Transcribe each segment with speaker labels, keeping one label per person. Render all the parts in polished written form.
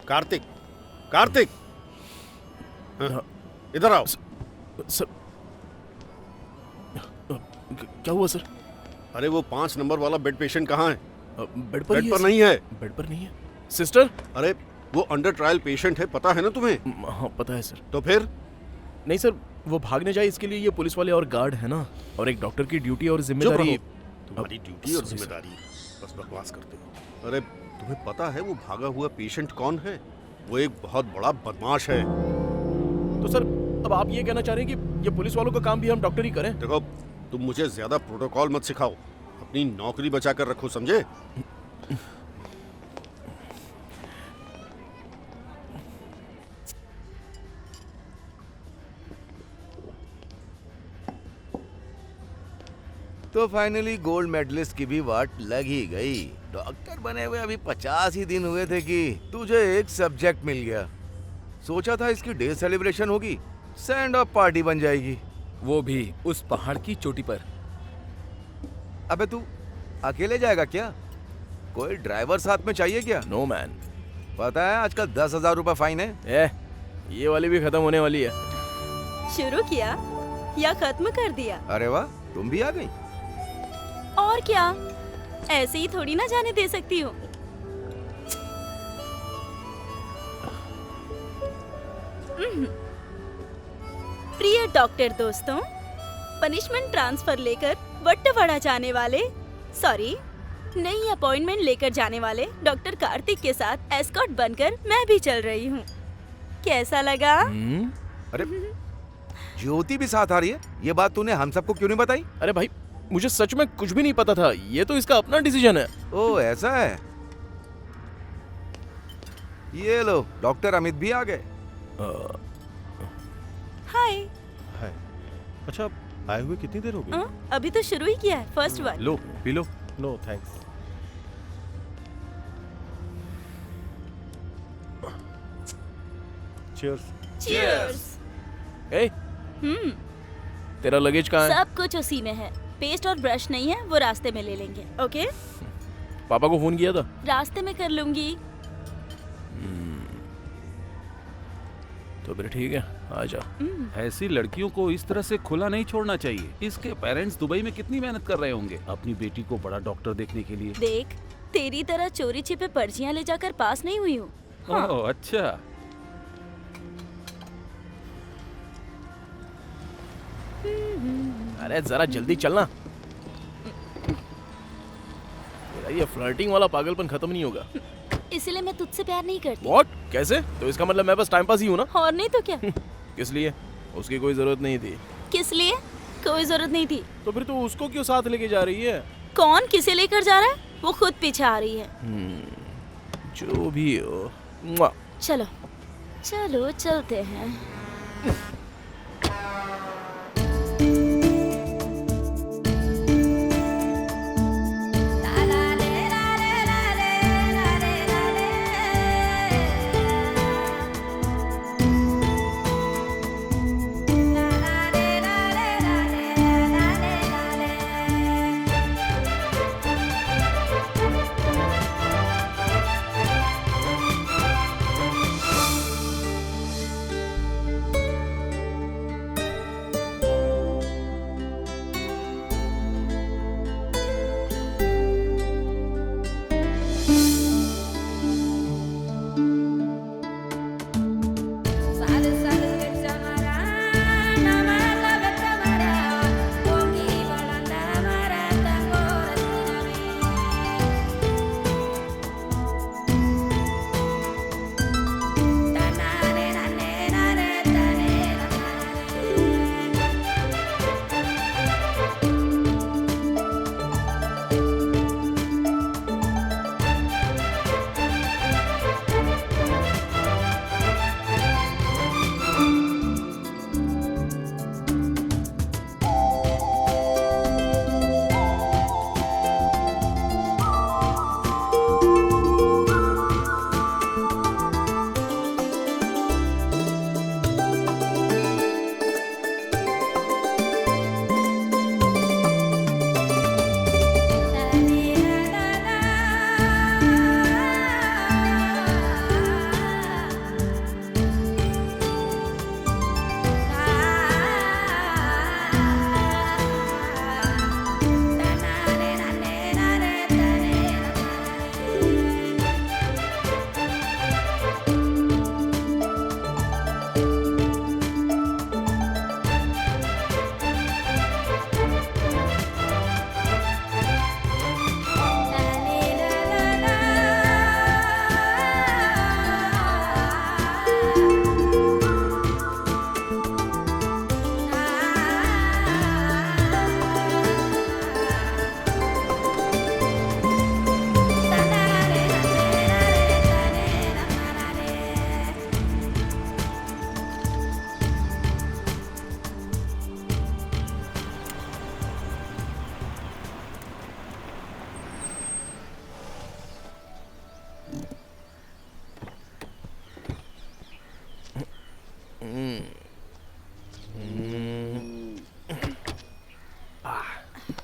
Speaker 1: कार्तिक, कार्तिक, इधर आओ।
Speaker 2: सर क्या हुआ सर?
Speaker 1: अरे वो 5 नंबर वाला बेड पेशेंट कहाँ है?
Speaker 2: बेड पर
Speaker 1: बेड पर नहीं है।
Speaker 2: बेड पर नहीं है सिस्टर।
Speaker 1: अरे वो अंडर ट्रायल पेशेंट है, पता है ना तुम्हें?
Speaker 2: हाँ पता है सर।
Speaker 1: तो फिर?
Speaker 2: नहीं सर, वो भागने जाए इसके लिए ये पुलिस वाले और गार्ड है ना, और एक डॉक्टर की ड्यूटी और जिम्मेदारी।
Speaker 1: तुम्हारी ड्यूटी और जिम्मेदारी, बस बकवास करते हो। अरे तुम्हें पता है वो भागा हुआ पेशेंट कौन है? वो एक बहुत बड़ा बदमाश है।
Speaker 2: तो सर अब आप ये कहना चाह रहे हैं कि ये पुलिस वालों का काम भी हम डॉक्टर ही करें?
Speaker 1: देखो तुम मुझे ज्यादा प्रोटोकॉल मत सिखाओ, अपनी नौकरी बचा कर रखो, समझे?
Speaker 3: तो फाइनली गोल्ड मेडलिस्ट की भी वाट लग ही गई। डॉक्टर बने हुए अभी 50 ही दिन हुए थे कि तुझे एक सब्जेक्ट मिल गया। सोचा था इसकी डे सेलिब्रेशन होगी, सेंड ऑफ पार्टी बन जाएगी।
Speaker 4: वो भी उस पहाड़ की चोटी पर।
Speaker 3: अबे तू अकेले जाएगा क्या? कोई ड्राइवर साथ में चाहिए क्या?
Speaker 2: No man.
Speaker 3: पता है आजकल 10,000 रुपए फाइन है।
Speaker 2: ये वाली भी खत्म होने वाली है।
Speaker 5: शुरू किया या खत्म कर दिया?
Speaker 3: अरे वाह, तुम भी आ गई।
Speaker 5: और क्या, ऐसे ही थोड़ी ना जाने दे सकती हूँ। प्रिय डॉक्टर दोस्तों, पनिशमेंट ट्रांसफर लेकर वट्टवाड़ा जाने वाले, सॉरी, नई अपॉइंटमेंट लेकर जाने वाले डॉक्टर कार्तिक के साथ एस्कॉर्ट बनकर मैं भी चल रही हूँ। कैसा लगा?
Speaker 3: अरे ज्योति भी साथ आ रही है, ये बात तूने हम सबको क्यों नहीं बताई?
Speaker 2: अरे भाई मुझे सच में कुछ भी नहीं पता था, ये तो इसका अपना डिसीजन है।
Speaker 3: ओ ऐसा है। ये लो, डॉक्टर अमित भी आ गए।
Speaker 5: हाय।
Speaker 6: हाय। अच्छा आए हुए कितनी देर हो गई?
Speaker 5: अभी तो शुरू ही किया है, फर्स्ट वन।
Speaker 6: लो पी लो। No thanks. चीयर्स।
Speaker 5: चीयर्स।
Speaker 2: ए, तेरा लगेज कहाँ है?
Speaker 5: सब कुछ उसी में है। पेस्ट और ब्रश नहीं है, वो रास्ते में ले लेंगे। ओके?
Speaker 2: पापा को फोन किया था?
Speaker 5: रास्ते में कर लूंगी।
Speaker 2: तो फिर ठीक है, आ जा।
Speaker 4: ऐसी लड़कियों को इस तरह से खुला नहीं छोड़ना चाहिए। इसके पेरेंट्स दुबई में कितनी मेहनत कर रहे होंगे अपनी बेटी को बड़ा डॉक्टर देखने के लिए।
Speaker 5: देख, तेरी तरह चोरी छिपे पर्चियां ले जाकर पास नहीं हुई हूँ। हाँ।
Speaker 4: ओह अच्छा।
Speaker 2: अरे जरा जल्दी चलना, ये फ्लर्टिंग वाला पागलपन खत्म नहीं होगा।
Speaker 5: इसलिए मैं तुझसे प्यार नहीं करती।
Speaker 2: What? कैसे? तो इसका मतलब मैं बस टाइम पास ही हूँ ना?
Speaker 5: और नहीं तो क्या?
Speaker 2: किस लिए? उसकी कोई जरूरत नहीं थी।
Speaker 5: किस लिए? कोई जरूरत नहीं थी।
Speaker 2: तो फिर तू उसको क्यों साथ लेके जा रही है?
Speaker 5: कौन किसे लेकर जा रहा है? वो खुद पीछे आ रही है।
Speaker 2: जो भी हो। मुआ।
Speaker 5: चलो। चलो चलते हैं।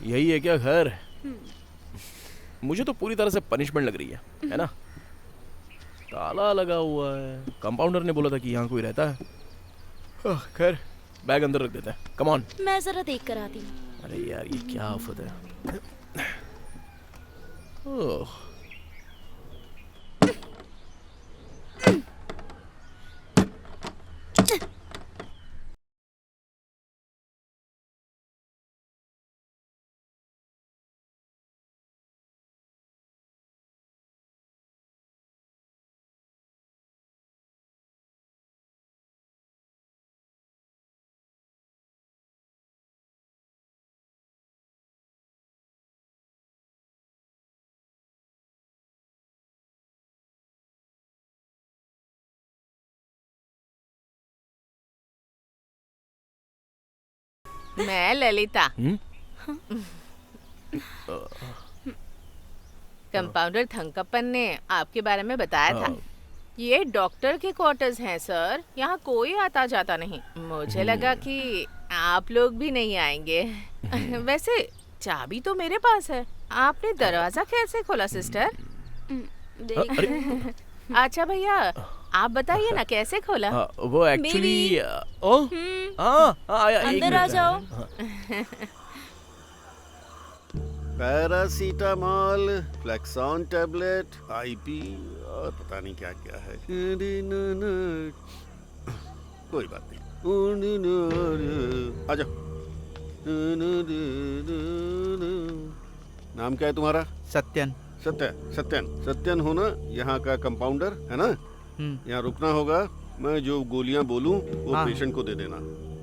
Speaker 2: यही है क्या घर? मुझे तो पूरी तरह से पनिशमेंट लग रही है ना? ताला लगा हुआ है, कंपाउंडर ने बोला था कि यहाँ कोई रहता है। खैर बैग अंदर रख देता है। Come on.
Speaker 5: मैं जरा देख कर आती हूँ।
Speaker 2: अरे यार ये क्या आफत है। ओह
Speaker 7: मैं ललिता। कंपाउंडर थंकप्पन ने आपके बारे में बताया था। ये डॉक्टर के क्वार्टर्स हैं सर, यहाँ कोई आता जाता नहीं। मुझे लगा कि आप लोग भी नहीं आएंगे। वैसे चाबी तो मेरे पास है, आपने दरवाजा कैसे खोला सिस्टर? अच्छा भैया आप बताइए ना कैसे खोला?
Speaker 2: वो एक्चुअली
Speaker 5: अंदर आ जाओ।
Speaker 1: पैरासीटामॉल, फ्लेक्सॉन टैबलेट, आईपी और पता नहीं क्या क्या है। कोई बात नहीं, आ जाओ। नाम क्या है तुम्हारा?
Speaker 8: सत्यन।
Speaker 1: सत्यन हो ना, यहाँ का कंपाउंडर है ना? यहाँ रुकना होगा। मैं जो गोलियां बोलूं वो पेशेंट को दे देना,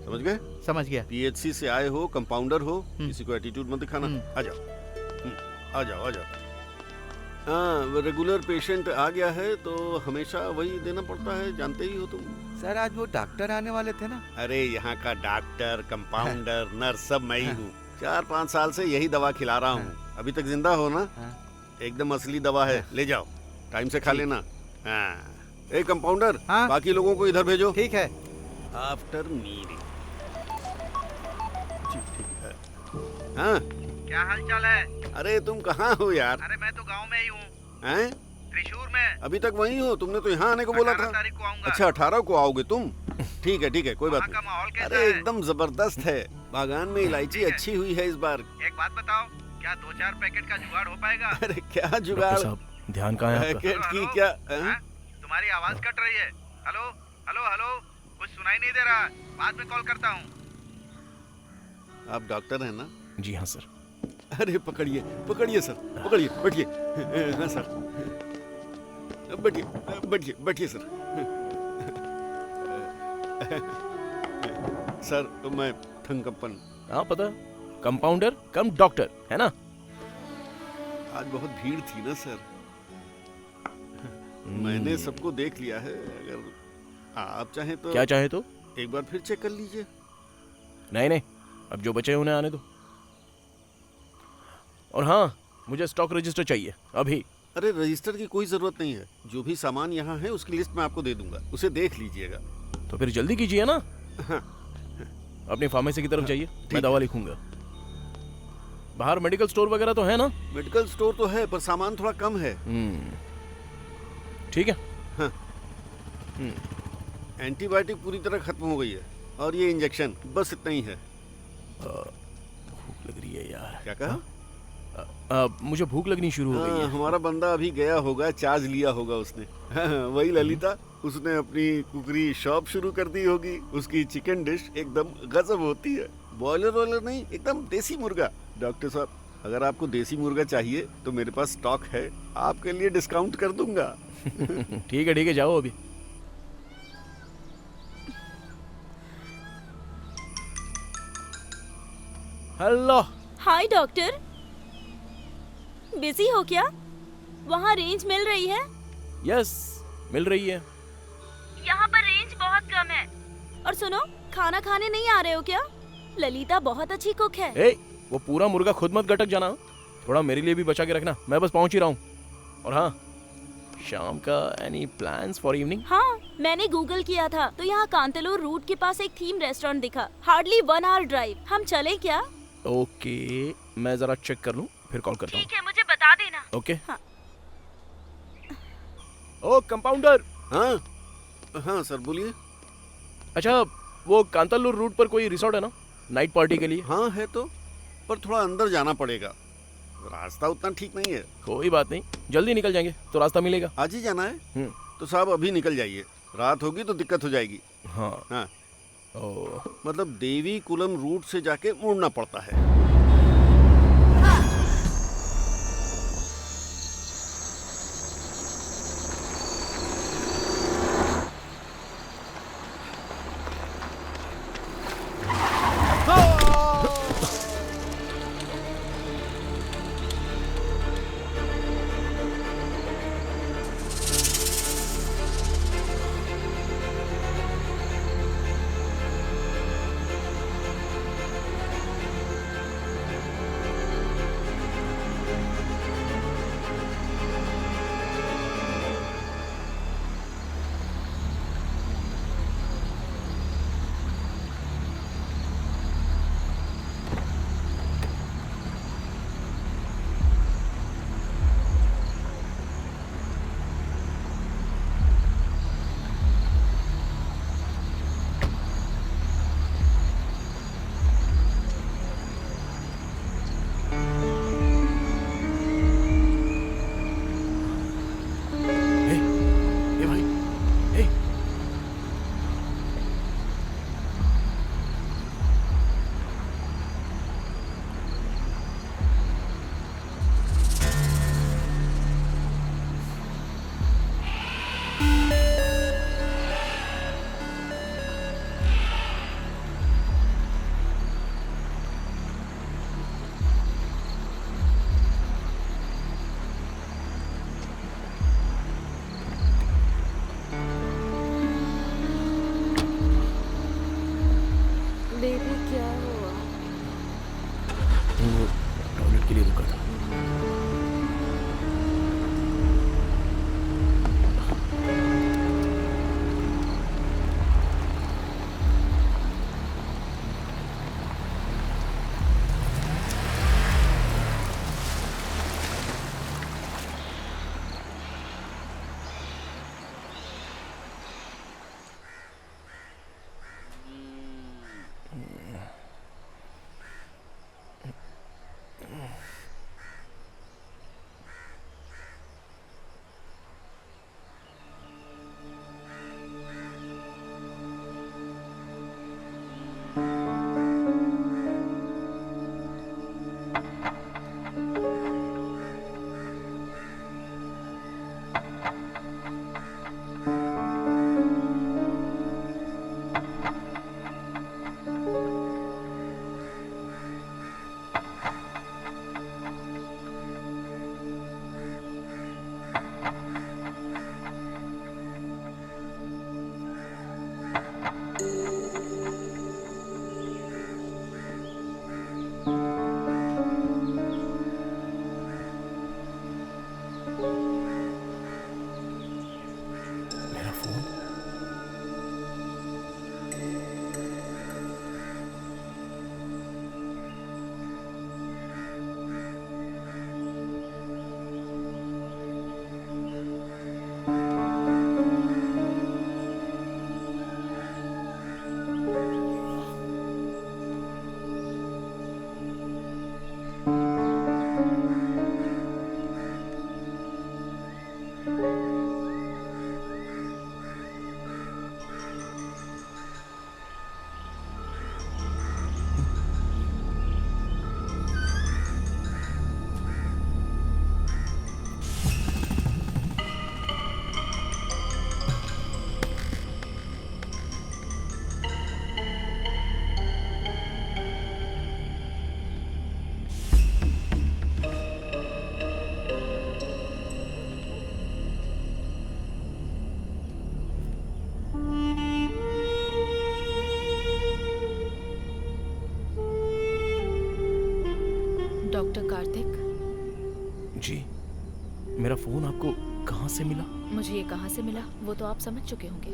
Speaker 1: समझ गए?
Speaker 8: समझ गया।
Speaker 1: पीएचसी से आए हो, कंपाउंडर हो, किसी को एटीट्यूड मत दिखाना। आ जाओ, आ जाओ, आ जाओ। हाँ, रेगुलर पेशेंट आ गया है तो हमेशा वही देना पड़ता है, जानते ही हो तुम।
Speaker 3: सर आज वो डॉक्टर आने वाले थे ना?
Speaker 1: अरे यहाँ का डॉक्टर, कंपाउंडर, नर्स सब मैं ही हूँ। 4-5 साल से यही दवा खिला रहा हूँ। अभी तक जिंदा हो ना? एकदम असली दवा है, ले जाओ, टाइम से खा लेना। हाँ। ए कंपाउंडर, बाकी लोगों को इधर भेजो।
Speaker 3: ठीक है।
Speaker 1: After meeting. हाँ,
Speaker 8: क्या हाल चाल है?
Speaker 1: अरे तुम कहाँ हो यार?
Speaker 8: अरे मैं तो गांव में ही हूँ,
Speaker 1: हैं?
Speaker 8: त्रिशूर में।
Speaker 1: अभी तक वहीं हो? तुमने तो यहाँ आने को बोला
Speaker 8: 18
Speaker 1: था।
Speaker 8: तारीख को आऊंगा।
Speaker 1: अच्छा, 18 को आओगे तुम? ठीक है, कोई बात
Speaker 8: वहाँ का माहौल
Speaker 1: नहीं।
Speaker 8: कैसा
Speaker 1: अरे
Speaker 8: है?
Speaker 1: एकदम जबरदस्त है। बागान में इलायची
Speaker 8: ठीक है।
Speaker 1: अच्छी हुई है इस बार।
Speaker 8: एक बात बताओ, क्या 2-4 पैकेट का जुगाड़ हो पाएगा?
Speaker 1: अरे क्या
Speaker 2: डॉक्टर
Speaker 1: जुगाड़?
Speaker 2: साहब ध्यान कहाँ है आपका?
Speaker 1: पैकेट
Speaker 8: हेलो,
Speaker 1: की
Speaker 8: हेलो?
Speaker 1: क्या?
Speaker 8: हाँ? तुम्हारी आवाज कट रही है। हेलो हेलो हेलो, कुछ सुनाई नहीं दे रहा। बाद में कॉल करता हूँ।
Speaker 1: आप डॉक्टर हैं ना?
Speaker 2: जी हाँ सर।
Speaker 1: अरे पकड़िए सर, पकड़िए, बैठिए। हाँ सर, बैठिए सर। सर तो मैं थंगप्पन।
Speaker 2: हाँ पता, कंपाउंडर कम डॉक्टर है ना?
Speaker 1: आज बहुत भीड़ थी ना सर, मैंने सबको देख लिया है। अगर आप चाहें तो
Speaker 2: क्या चाहे तो?
Speaker 1: एक बार फिर चेक कर लीजिए।
Speaker 2: नहीं, अब जो बचे हैं उन्हें आने दो। और हाँ, मुझे स्टॉक रजिस्टर चाहिए अभी।
Speaker 1: अरे रजिस्टर की कोई जरूरत नहीं है, जो भी सामान यहाँ है उसकी लिस्ट मैं आपको दे दूंगा, उसे देख लीजिएगा।
Speaker 2: तो फिर जल्दी कीजिए ना।
Speaker 1: हाँ।
Speaker 2: अपनी फार्मेसी की तरफ जाइए,
Speaker 1: ठीक
Speaker 2: मैं दवा लिखूंगा। बाहर मेडिकल स्टोर वगैरह तो है ना?
Speaker 1: मेडिकल स्टोर तो है पर सामान थोड़ा कम है।
Speaker 2: ठीक है।
Speaker 1: हाँ। एंटीबायोटिक पूरी तरह खत्म हो गई है और ये इंजेक्शन, बस इतना ही है।
Speaker 2: भूख लग रही है यार।
Speaker 1: क्या कहा?
Speaker 2: मुझे भूख लगनी शुरू हो गई है।
Speaker 1: हमारा बंदा अभी गया होगा, चार्ज लिया होगा उसने। वही ललिता, उसने अपनी कुकरी शॉप शुरू कर दी होगी। उसकी चिकन डिश एकदम गजब होती है। बॉयलर वॉयलर नहीं, एकदम देसी मुर्गा। डॉक्टर साहब, अगर आपको देसी मुर्गा चाहिए तो मेरे पास स्टॉक है, आपके लिए डिस्काउंट कर दूंगा।
Speaker 2: ठीक है, जाओ अभी। हेलो।
Speaker 5: हाय डॉक्टर, बिजी हो क्या? वहाँ रेंज मिल रही है?
Speaker 2: यस, मिल रही है।
Speaker 5: यहाँ पर रेंज बहुत कम है। और सुनो, खाना खाने नहीं आ रहे हो क्या? ललिता बहुत अच्छी कुक है।
Speaker 2: ए, वो पूरा मुर्गा खुद मत गटक जाना, थोड़ा मेरे लिए भी बचा के रखना, मैं बस पहुंच ही रहा हूँ। और हाँ, शाम का एनी प्लान्स फॉर इवनिंग?
Speaker 5: हाँ, मैंने गूगल किया था तो यहाँ कांतलूर रूट के पास एक थीम रेस्टोरेंट दिखा। Hardly 1 hour drive. हम चले क्या?
Speaker 2: ओके, मैं जरा चेक कर लूँ, फिर कॉल करता हूँ।
Speaker 5: ठीक है, मुझे बता देना।
Speaker 2: ओके।
Speaker 5: हाँ।
Speaker 2: ओ कंपाउंडर।
Speaker 1: हाँ सर बोलिए।
Speaker 2: अच्छा, वो कांतालूर रूट पर कोई रिसोर्ट है ना नाइट पार्टी के लिए?
Speaker 1: हाँ है तो, पर थोड़ा अंदर जाना पड़ेगा, रास्ता उतना ठीक नहीं है।
Speaker 2: कोई बात नहीं, जल्दी निकल जाएंगे तो रास्ता मिलेगा।
Speaker 1: आज ही जाना है तो साहब अभी निकल जाइए, रात होगी तो दिक्कत हो जाएगी।
Speaker 2: हाँ।
Speaker 1: हाँ,
Speaker 2: ओ,
Speaker 1: मतलब देवी कुलम रूट से जाके मुड़ना पड़ता है।
Speaker 2: मेरा फोन।
Speaker 9: डॉक्टर कार्तिक,
Speaker 2: जी, मेरा फोन आपको कहाँ से मिला?
Speaker 9: मुझे ये कहाँ से मिला वो तो आप समझ चुके होंगे।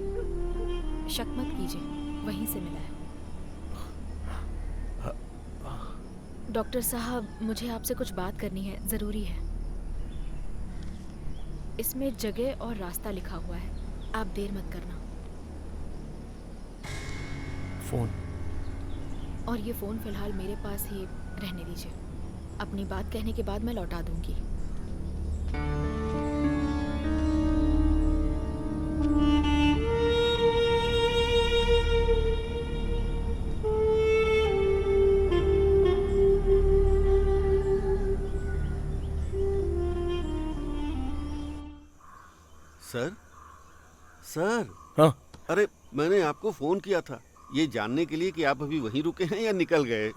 Speaker 9: शक मत कीजिए, वहीं से मिला है। डॉक्टर साहब, मुझे आपसे कुछ बात करनी है, ज़रूरी है। इसमें जगह और रास्ता लिखा हुआ है, आप देर मत करना।
Speaker 2: फोन?
Speaker 9: और ये फ़ोन फ़िलहाल मेरे पास ही रहने दीजिए। अपनी बात कहने के बाद मैं लौटा दूंगी।
Speaker 1: सर, सर,
Speaker 2: हाँ।
Speaker 1: अरे मैंने आपको फोन किया था ये जानने के लिए कि आप अभी वहीं रुके हैं या निकल गए।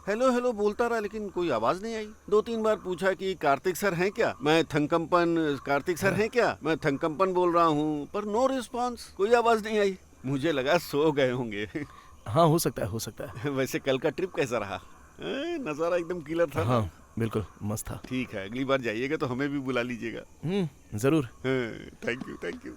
Speaker 1: हेलो हेलो बोलता रहा लेकिन कोई आवाज नहीं आई। 2-3 बार पूछा कि कार्तिक सर हैं क्या, मैं थंकंपन, कार्तिक सर हैं क्या, मैं थंकंपन बोल रहा हूँ, पर नो रिस्पांस, कोई आवाज नहीं आई। मुझे लगा सो गए होंगे।
Speaker 2: हाँ, हो सकता है, हो सकता है।
Speaker 1: वैसे कल का ट्रिप कैसा रहा? नजारा एकदम किलर था।
Speaker 2: हाँ, बिल्कुल मस्त था।
Speaker 1: ठीक है, अगली बार जाइएगा तो हमें भी बुला लीजिएगा।
Speaker 2: जरूर।
Speaker 1: Thank you, thank you.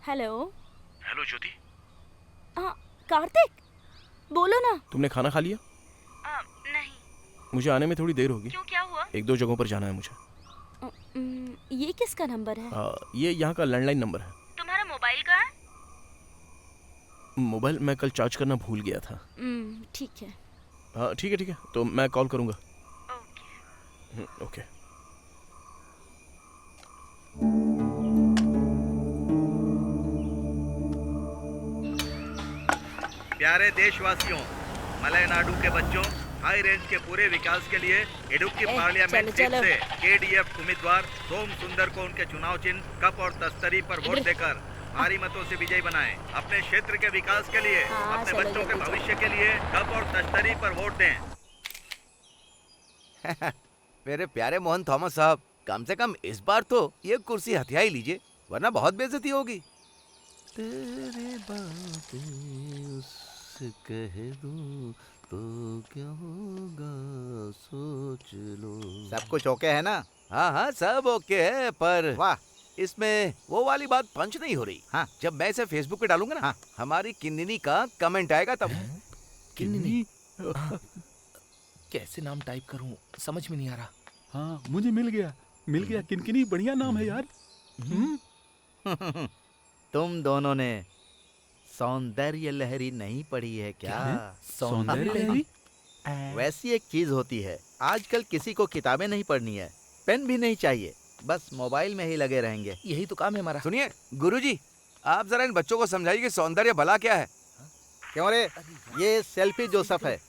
Speaker 5: Hello.
Speaker 2: Hello Jyoti.
Speaker 5: हाँ कार्तिक, बोलो ना।
Speaker 2: तुमने खाना खा लिया?
Speaker 5: नहीं।
Speaker 2: मुझे आने में थोड़ी देर होगी।
Speaker 5: क्यों, क्या हुआ?
Speaker 2: 1-2 जगहों पर जाना है मुझे।
Speaker 5: ये किसका नंबर है?
Speaker 2: ये यहाँ का लैंडलाइन नंबर है।
Speaker 5: तुम्हारा मोबाइल कहाँ है?
Speaker 2: मोबाइल मैं कल चार्ज करना भूल गया था।
Speaker 5: ठीक है।
Speaker 2: हाँ ठीक है, ठीक है, तो मैं कॉल करूँगा।
Speaker 5: ओके।
Speaker 2: ओके।
Speaker 8: प्यारे देशवासियों, मलयनाडु के बच्चों, हाई रेंज के पूरे विकास के लिए इडुक्की पार्लियामेंट सीट से केडीएफ उम्मीदवार सोम सुंदर को उनके चुनाव चिन्ह कप और तस्तरी पर वोट देकर भारी मतों से विजयी बनाएं। अपने क्षेत्र के विकास के लिए, अपने बच्चों के भविष्य के लिए कप और तस्तरी पर वोट दें।
Speaker 3: मेरे प्यारे मोहन थॉमस साहब, कम से कम इस बार तो ये कुर्सी हथिया ही लीजिए, वरना बहुत बेइज्जती होगी। तेरे बातें उससे कह दूं तो क्या होगा, सोच लो।
Speaker 10: सब कुछ ओके है ना?
Speaker 3: हाँ हाँ, सब ओके है, पर
Speaker 10: वाह,
Speaker 3: इसमें वो वाली बात पंच नहीं हो रही।
Speaker 10: हाँ,
Speaker 3: जब मैं इसे फेसबुक पे डालूंगा ना,
Speaker 10: हाँ,
Speaker 3: हमारी किन्नी का कमेंट आएगा तब।
Speaker 4: किन्नी?
Speaker 11: कैसे नाम टाइप करूं, समझ में नहीं आ रहा।
Speaker 4: हाँ, मुझे मिल गया, किनकिनी बढ़िया नाम है यार।
Speaker 10: तुम दोनों ने सौंदर्य लहरी नहीं पढ़ी है क्या?
Speaker 4: सौंदर्य लहरी?
Speaker 10: वैसी एक चीज होती है, आजकल किसी को किताबें नहीं पढ़नी है, पेन भी नहीं चाहिए, बस मोबाइल में ही लगे रहेंगे।
Speaker 11: यही तो काम है हमारा।
Speaker 3: सुनिए गुरुजी, आप जरा इन बच्चों को समझाइए कि सौंदर्य भला क्या है।
Speaker 10: क्यों रे, ये सेल्फी जोसेफ है।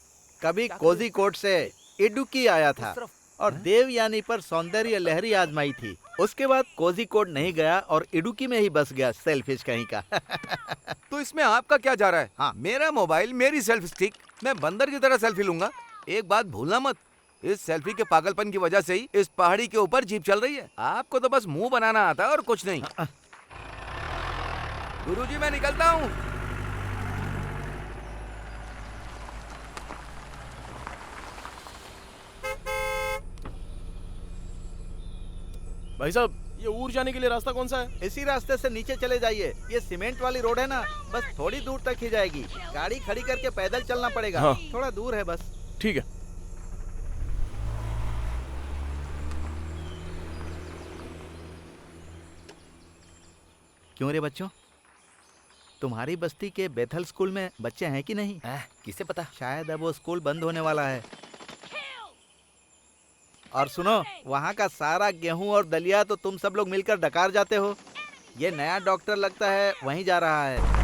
Speaker 10: कभी कोझिकोड से इडुक्की आया था और देवयानी पर सौंदर्य लहरी आजमाई थी। उसके बाद कोझिकोड नहीं गया और इडुक्की में ही बस गया, सेल्फिश कहीं का।
Speaker 3: तो इसमें आपका क्या जा रहा है?
Speaker 10: हाँ।
Speaker 3: मेरा मोबाइल, मेरी सेल्फी स्टिक, मैं बंदर की तरह सेल्फी लूंगा। एक बात भूलना मत, इस सेल्फी के पागलपन की वजह से ही इस पहाड़ी के ऊपर जीप चल रही है। आपको तो बस मुंह बनाना आता है और कुछ नहीं। गुरुजी मैं निकलता हूँ।
Speaker 2: भाई साहब, ये ऊर जाने के लिए रास्ता कौन सा है?
Speaker 10: इसी रास्ते से नीचे चले जाइए। ये सीमेंट वाली रोड है ना, बस थोड़ी दूर तक ही जाएगी। गाड़ी खड़ी करके पैदल चलना पड़ेगा।
Speaker 2: हाँ।
Speaker 10: थोड़ा दूर है बस।
Speaker 2: ठीक है।
Speaker 10: क्यों रे बच्चों, तुम्हारी बस्ती के बेथल स्कूल में बच्चे हैं कि नहीं?
Speaker 11: किसे पता,
Speaker 10: शायद अब वो स्कूल बंद होने वाला है। और सुनो, वहाँ का सारा गेहूं और दलिया तो तुम सब लोग मिलकर डकार जाते हो। ये नया डॉक्टर लगता है वहीं जा रहा है।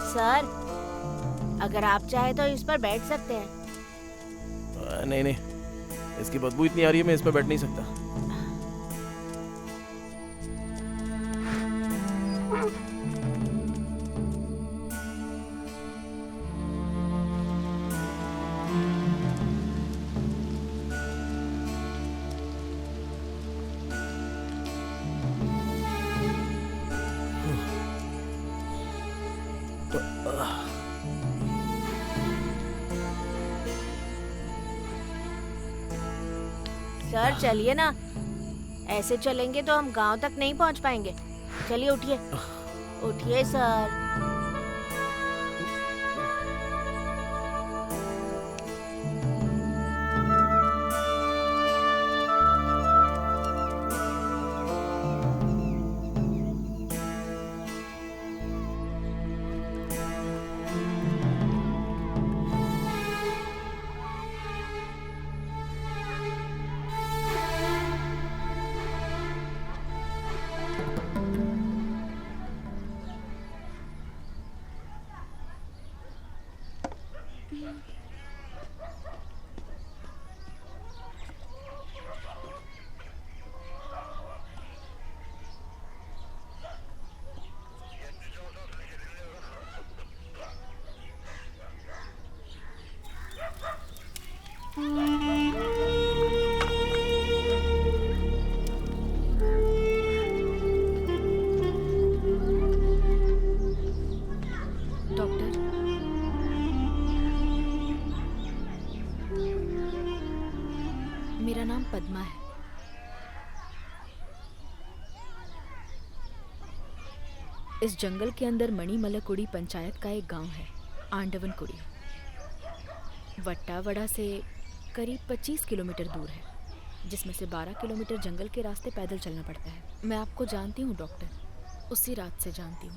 Speaker 7: सर, अगर आप चाहे तो इस पर बैठ सकते हैं।
Speaker 2: नहीं नहीं, इसकी बदबू इतनी आ रही है, मैं इस पर बैठ नहीं सकता।
Speaker 7: सर चलिए ना, ऐसे चलेंगे तो हम गांव तक नहीं पहुंच पाएंगे। चलिए उठिए, उठिए सर।
Speaker 9: इस जंगल के अंदर मणिमलकुड़ी पंचायत का एक गांव है, आंडवनकुड़ी। वट्टावड़ा से करीब 25 किलोमीटर दूर है, जिसमें से 12 किलोमीटर जंगल के रास्ते पैदल चलना पड़ता है। मैं आपको जानती हूँ डॉक्टर, उसी रात से जानती हूँ।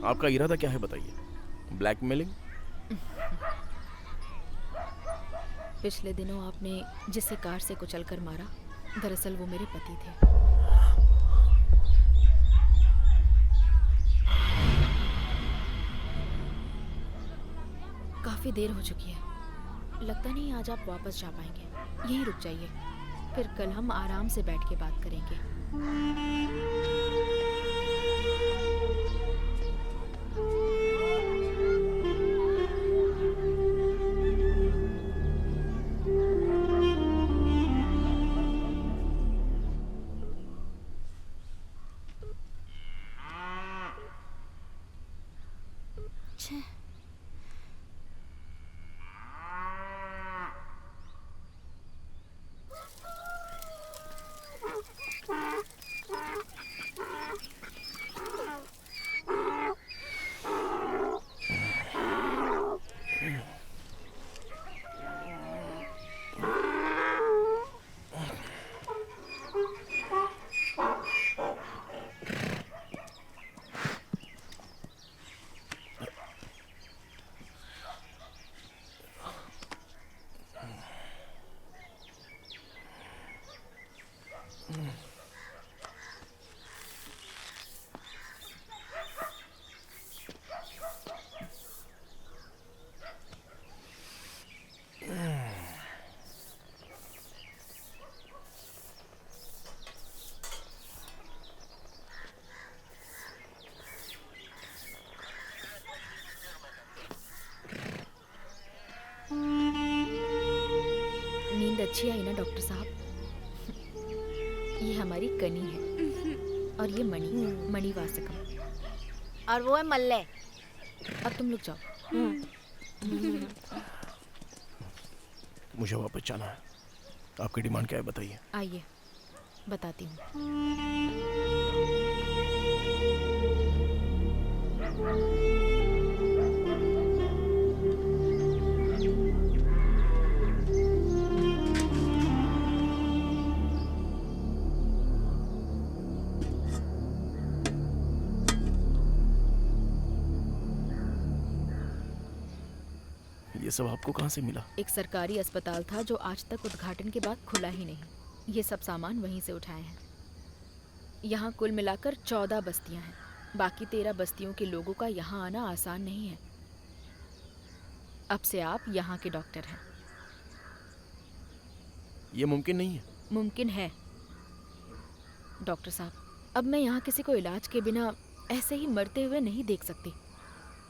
Speaker 2: आपका इरादा क्या है बताइए? ब्लैकमेलिंग?
Speaker 9: पिछले दिनों आपने जिसे कार से कुचलकर मारा, दरअसल वो मेरे पति थे। काफी देर हो चुकी है, लगता नहीं आज आप वापस जा पाएंगे। यहीं रुक जाइए, फिर कल हम आराम से बैठ के बात करेंगे। नींद अच्छी आई ना डॉक्टर साहब? ये हमारी कनी है और ये मणिवासकम।
Speaker 7: और वो है मल्ले।
Speaker 9: अब तुम लोग जाओ।
Speaker 2: मुझे वापस जाना है। आपकी डिमांड क्या है बताइए?
Speaker 9: आइए बताती हूँ।
Speaker 2: ये सब आपको कहाँ से मिला?
Speaker 9: एक सरकारी अस्पताल था जो आज तक उद्घाटन के बाद खुला ही नहीं। ये सब सामान वहीं से उठाए हैं। यहाँ कुल मिलाकर 14 बस्तियाँ हैं। बाकी 13 बस्तियों के लोगों का यहाँ आना आसान नहीं है। अब से आप यहाँ के डॉक्टर हैं।
Speaker 2: ये मुमकिन नहीं है।
Speaker 9: मुमकिन है डॉक्टर साहब। अब मैं यहाँ किसी को इलाज के बिना ऐसे ही मरते हुए नहीं देख सकती।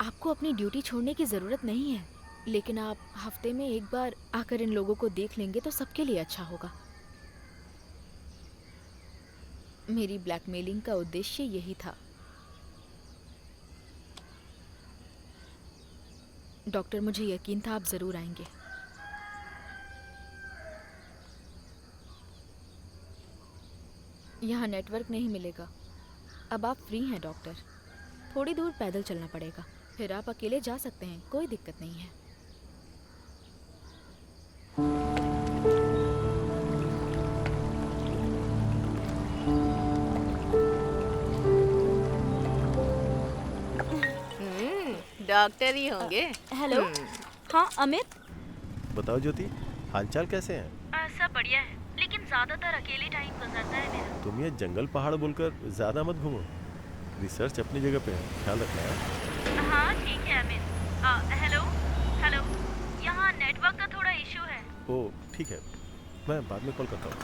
Speaker 9: आपको अपनी ड्यूटी छोड़ने की ज़रूरत नहीं है, लेकिन आप हफ्ते में एक बार आकर इन लोगों को देख लेंगे तो सबके लिए अच्छा होगा। मेरी ब्लैकमेलिंग का उद्देश्य यही था। डॉक्टर, मुझे यकीन था आप ज़रूर आएंगे। यहाँ नेटवर्क नहीं मिलेगा। अब आप फ्री हैं डॉक्टर। थोड़ी दूर पैदल चलना पड़ेगा, फिर आप अकेले जा सकते हैं, कोई दिक्कत नहीं है।
Speaker 7: डॉक्टर ही होंगे।
Speaker 5: हेलो। हाँ अमित।
Speaker 6: बताओ ज्योति, हालचाल कैसे हैं?
Speaker 5: सब बढ़िया है, लेकिन ज्यादातर अकेले टाइम गुजरता है मेरा।
Speaker 6: तुम ये जंगल पहाड़ बोलकर ज्यादा मत घूमो। रिसर्च अपनी जगह पे है, ख्याल रखना है।
Speaker 5: हाँ ठीक है अमित। हेलो हेलो, यहाँ नेटवर्क का थोड़ा इशू है।
Speaker 6: ओ ठीक है, मैं बाद में कॉल करता हूँ।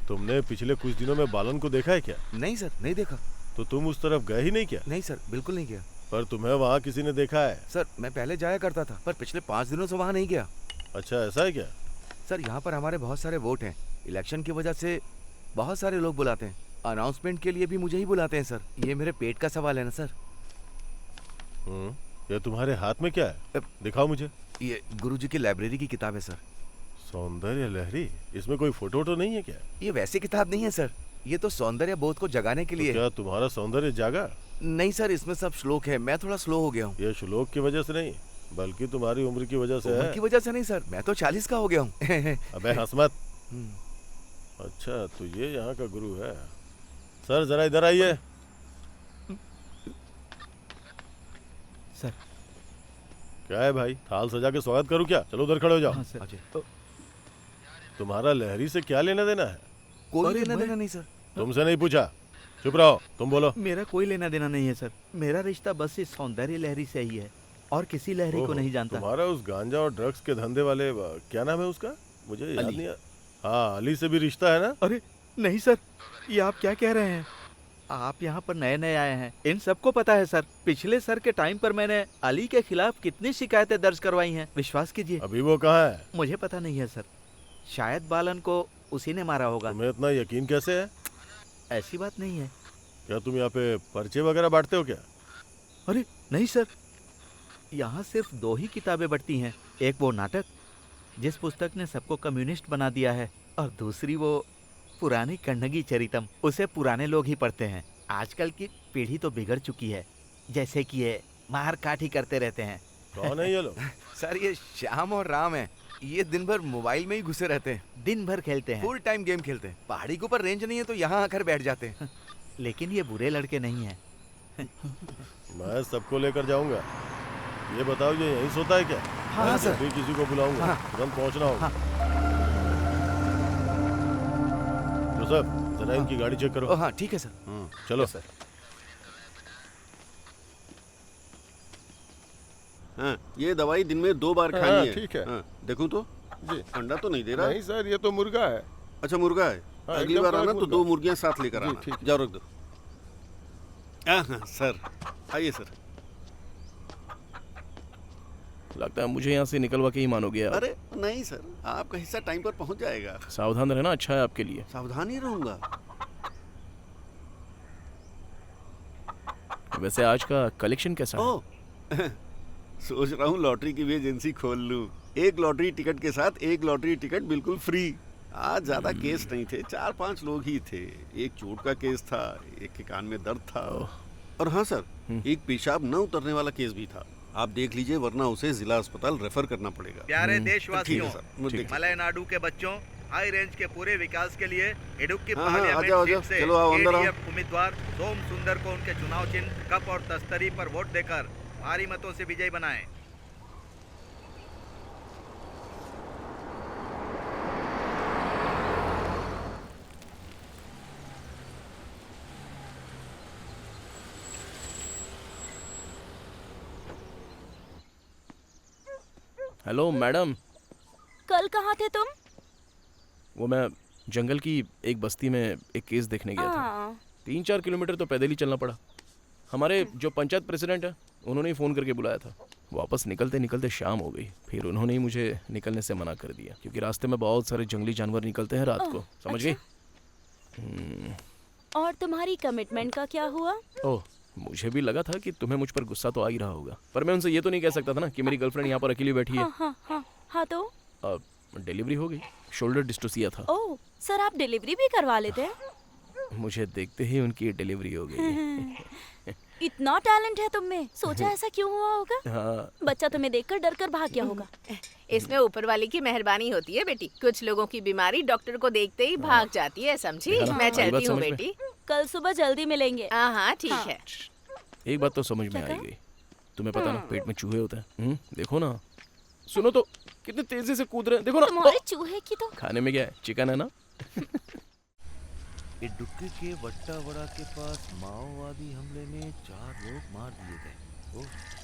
Speaker 6: तुमने पिछले कुछ दिनों में बालन को देखा है क्या?
Speaker 3: नहीं सर, नहीं देखा।
Speaker 6: तो तुम उस तरफ गए ही नहीं क्या?
Speaker 3: नहीं सर, बिल्कुल नहीं गया।
Speaker 6: पर तुम्हें वहाँ किसी ने देखा है?
Speaker 3: सर मैं पहले जाया करता था, पर पिछले 5 दिनों से वहाँ नहीं गया।
Speaker 6: अच्छा ऐसा है क्या?
Speaker 3: सर यहाँ पर हमारे बहुत सारे वोट हैं। इलेक्शन की वजह से बहुत सारे लोग बुलाते हैं। अनाउंसमेंट के लिए भी मुझे ही बुलाते हैं सर। ये मेरे पेट का सवाल है ना सर।
Speaker 6: ये तुम्हारे हाथ में क्या है? दिखाओ मुझे।
Speaker 3: ये गुरुजी की लाइब्रेरी की किताब है सर।
Speaker 6: सौंदर्य लहरी, इसमें कोई फोटो तो नहीं है क्या?
Speaker 3: ये वैसी किताब नहीं है सर, ये तो सौंदर्य बोध को जगाने के
Speaker 6: तो
Speaker 3: लिए।
Speaker 6: क्या तुम्हारा सौंदर्य जागा?
Speaker 3: नहीं सर, इसमें सब श्लोक है, मैं थोड़ा स्लो हो गया हूँ।
Speaker 6: ये श्लोक की वजह से नहीं, बल्कि तुम्हारी उम्र की वजह से
Speaker 3: उम्र
Speaker 6: है।
Speaker 3: की वजह से नहीं सर, मैं तो 40 का हो गया हूँ।
Speaker 6: अबे हंस मत। अच्छा, तो ये यहाँ का गुरु है। सर जरा इधर आइए।
Speaker 10: सर।
Speaker 6: क्या है भाई, थाल सजा के स्वागत करूँ क्या? चलो उधर खड़े हो जाओ।
Speaker 10: हाँ सर।
Speaker 6: तुम्हारा लहरी से क्या लेना देना है?
Speaker 3: कोई लेना देना नहीं सर।
Speaker 6: तुमसे नहीं पूछा, चुप रहो, तुम बोलो।
Speaker 10: मेरा कोई लेना देना नहीं है सर, मेरा रिश्ता बस इस सौंदर्य लहरी से ही है और किसी लहरी को नहीं जानता।
Speaker 6: तुम्हारा उस गांजा और ड्रग्स के धंधे वाले क्या नाम है उसका, मुझे याद नहीं है। हाँ, अली से भी रिश्ता है ना?
Speaker 10: अरे नहीं सर, ये आप क्या कह रहे हैं? आप यहाँ पर नए नए आए हैं, इन सबको पता है सर। पिछले सर के टाइम पर मैंने अली के खिलाफ कितनी शिकायतें दर्ज करवाई हैं, विश्वास कीजिए।
Speaker 6: अभी वो कहाँ है?
Speaker 10: मुझे पता नहीं है सर, शायद बालन को उसी ने मारा होगा।
Speaker 6: तुम्हें इतना यकीन कैसे है?
Speaker 10: ऐसी बात नहीं है।
Speaker 6: क्या तुम यहाँ पे पर्चे वगैरह बांटते हो क्या?
Speaker 10: अरे नहीं सर, यहाँ सिर्फ 2 ही किताबें बढ़ती हैं, एक वो नाटक जिस पुस्तक ने सबको कम्युनिस्ट बना दिया है, और दूसरी वो पुरानी कन्नगी चरितम, उसे पुराने लोग ही पढ़ते हैं। आजकल की पीढ़ी तो बिगड़ चुकी है, जैसे कि ये मार काट ही करते रहते हैं।
Speaker 6: कौन है ये लोग?
Speaker 3: सर ये श्याम और राम है, ये दिन भर मोबाइल में ही घुसे रहते हैं,
Speaker 10: दिन भर खेलते हैं,
Speaker 3: फुल टाइम गेम खेलते हैं। पहाड़ी के ऊपर रेंज नहीं है तो यहाँ आकर बैठ जाते हैं।
Speaker 10: लेकिन ये बुरे लड़के नहीं हैं।
Speaker 6: मैं सबको लेकर जाऊंगा। ये बताओ, ये यहीं सोता है क्या?
Speaker 3: हाँ सर।
Speaker 6: अभी किसी को बुलाऊंगा, तुरंत पहुंचना होगा। जोसेफ, जरा इनकी गाड़ी चेक करो।
Speaker 3: हाँ ठीक है सर।
Speaker 6: चलो
Speaker 3: सर।
Speaker 1: हाँ, ये दवाई दिन में 2 बार खानी है।
Speaker 6: ठीक है।
Speaker 1: हाँ, देखूं तो
Speaker 6: जी।
Speaker 1: अंडा तो नहीं दे रहा।
Speaker 6: नहीं सर, ये तो मुर्गा है।
Speaker 1: अच्छा मुर्गा है।
Speaker 6: हाँ,
Speaker 1: अगली
Speaker 6: एकदम
Speaker 1: बार आना
Speaker 6: कड़क
Speaker 1: तो
Speaker 6: मुर्गा।
Speaker 1: 2 मुर्गियां साथ लेकर
Speaker 6: जी,
Speaker 1: आना।
Speaker 6: ठीक है।
Speaker 1: जाओ रख दो। हाँ सर, आइए सर।
Speaker 2: लगता है मुझे यहाँ से निकलवा के ही मानोगे आप।
Speaker 1: अरे नहीं सर, आपका हिस्सा टाइम पर पहुंच जाएगा।
Speaker 2: सावधान रहना, अच्छा है आपके लिए।
Speaker 1: सावधान ही रहूंगा।
Speaker 2: वैसे आज का कलेक्शन कैसा है?
Speaker 1: ओह, सोच रहा हूँ लॉटरी की भी एजेंसी खोल लूं। 1 लॉटरी टिकट के साथ 1 लॉटरी टिकट बिल्कुल फ्री। आज ज्यादा केस नहीं थे, 4-5 लोग ही थे। एक चोट का केस था, एक के कान में दर्द था, और हाँ सर, एक पेशाब न उतरने वाला केस भी था। आप देख लीजिए, वरना उसे जिला अस्पताल रेफर करना पड़ेगा।
Speaker 8: प्यारे
Speaker 1: ठीक है
Speaker 8: देशवासियों,
Speaker 1: सर।
Speaker 8: मलयनाडु के बच्चों, हाई रेंज के पूरे विकास के लिए इडुक्की
Speaker 1: हाँ, आ
Speaker 8: पार्लियामेंट
Speaker 1: जाओ,
Speaker 8: सीट से
Speaker 1: चलो आओ, अंदर आओ।
Speaker 8: KDF उम्मीदवार सोम सुंदर को उनके चुनाव चिन्ह कप और तस्तरी पर वोट देकर भारी मतों से विजयी बनाएं।
Speaker 2: Hello madam.
Speaker 5: कल कहाँ थे तुम?
Speaker 2: वो मैं जंगल की एक बस्ती में एक केस देखने गया था। 3-4 किलोमीटर तो पैदल ही चलना पड़ा। हमारे जो पंचायत प्रेसिडेंट है, उन्होंने ही फ़ोन करके बुलाया था। वापस निकलते निकलते शाम हो गई, फिर उन्होंने ही मुझे निकलने से मना कर दिया, क्योंकि रास्ते में बहुत सारे जंगली जानवर निकलते हैं रात को। समझ गई?
Speaker 5: और तुम्हारी कमिटमेंट का क्या हुआ?
Speaker 2: ओह, मुझे भी लगा था कि तुम्हें मुझ पर गुस्सा तो आ ही रहा होगा, पर मैं उनसे ये तो नहीं कह सकता था ना कि मेरी गर्लफ्रेंड यहाँ पर अकेली बैठी है।
Speaker 5: हाँ तो
Speaker 2: डिलीवरी हो गई, शोल्डर डिस्टोसिया था।
Speaker 5: ओह सर, आप डिलीवरी भी करवा लेते हैं?
Speaker 2: मुझे देखते ही उनकी डिलीवरी हो गई।
Speaker 5: इतना टैलेंट है तुम में, सोचा ऐसा क्यों हुआ होगा?
Speaker 2: हाँ।
Speaker 5: बच्चा तुम्हें देखकर डर कर भाग गया होगा।
Speaker 7: इसमें ऊपर वाले की मेहरबानी होती है बेटी। कुछ लोगों की बीमारी डॉक्टर को देखते ही भाग जाती है, समझी? मैं चलती हूँ बेटी।
Speaker 5: कल सुबह जल्दी मिलेंगे।
Speaker 7: हाँ ठीक है।
Speaker 2: एक बात तो समझ में आई गई, तुम्हें पता ना पेट में चूहे होते हैं। देखो ना, सुनो तो कितने तेजी से कूद रहे हैं, देखो ना।
Speaker 5: तुम्हारे चूहे की तो
Speaker 2: खाने में क्या है? चिकन है ना।
Speaker 3: इडुक्की के वट्टावड़ा के पास माओवादी हमले में 4 लोग मार दिए गए।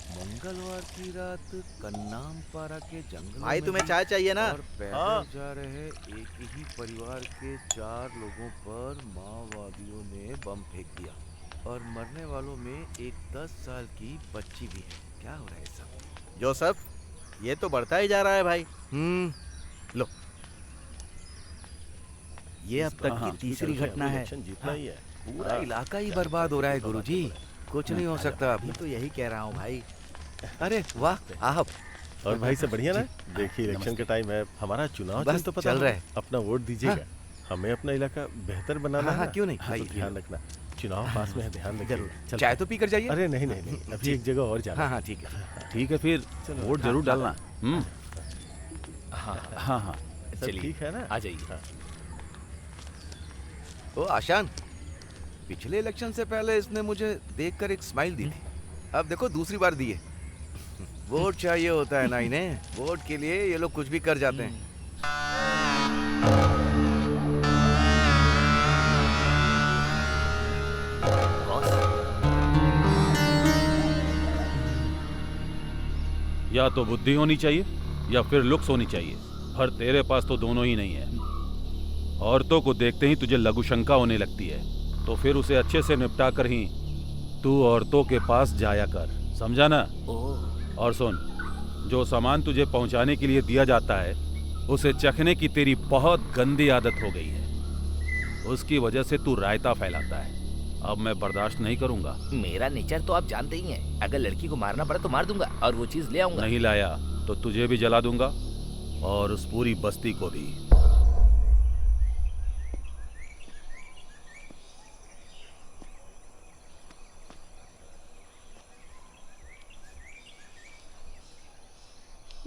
Speaker 3: मंगलवार की रात कन्नामपारा के जंगल
Speaker 10: भाई तुम्हें चाय चाहिए ना?
Speaker 3: और पैदल जा रहे एक ही परिवार के 4 लोगों पर माओवादियों ने बम फेंक दिया, और मरने वालों में एक 10 साल की बच्ची भी है। क्या हो रहा है सब?
Speaker 10: जोसेफ, ये तो बढ़ता ही जा रहा है भाई। लो, ये अब तक की तीसरी घटना है।
Speaker 6: जीतना ही है।
Speaker 3: पूरा इलाका ही बर्बाद हो रहा है गुरुजी, कुछ नहीं हो सकता अब।
Speaker 10: तो यही कह रहा हूँ भाई।
Speaker 3: अरे वाह, आप
Speaker 6: और भाई सब बढ़िया ना? देखिए इलेक्शन का टाइम है, हमारा चुनाव
Speaker 3: बस
Speaker 6: तो पता
Speaker 3: चल रहा है।
Speaker 6: अपना वोट दीजिएगा। हमें अपना इलाका बेहतर बनाना है
Speaker 3: हाँ,
Speaker 6: ना?
Speaker 3: क्यों नहीं?
Speaker 6: हाँ, तो ध्यान रखना, चुनाव पास में है, ध्यान रखिए। चल,
Speaker 3: चाय तो पी कर जाइए।
Speaker 6: अरे नहीं नहीं नहीं, अभी एक जगह और जाना।
Speaker 3: हाँ ठीक है।
Speaker 4: ठीक है फिर वोट जरूर डालना।
Speaker 11: हाँ
Speaker 4: हाँ हाँ
Speaker 6: सब
Speaker 11: चलिए,
Speaker 6: ठीक है ना?
Speaker 11: आ जाइए।
Speaker 6: हाँ।
Speaker 3: ओ आशान, पिछले इलेक्शन से पहले इसने मुझे देखकर एक स्माइल दी थी, अब देखो दूसरी बार दी है। वोट चाहिए होता है ना इन्हें, वोट के लिए ये लोग कुछ भी कर जाते हैं।
Speaker 4: या तो बुद्धि होनी चाहिए या फिर लुक्स होनी चाहिए, पर तेरे पास तो दोनों ही नहीं है। औरतों को देखते ही तुझे लघु शंका होने लगती है, तो फिर उसे अच्छे से निपटा कर ही तू औरतों के पास जाया कर, समझा ना? और सुन, जो सामान तुझे पहुंचाने के लिए दिया जाता है उसे चखने की तेरी बहुत गंदी आदत हो गई है। उसकी वजह से तू रायता फैलाता है। अब मैं बर्दाश्त नहीं करूंगा।
Speaker 11: मेरा नेचर तो आप जानते ही हैं। अगर लड़की को मारना पड़ा तो मार दूंगा और वो चीज ले आऊंगा।
Speaker 4: नहीं लाया तो तुझे भी जला दूंगा और उस पूरी बस्ती को भी।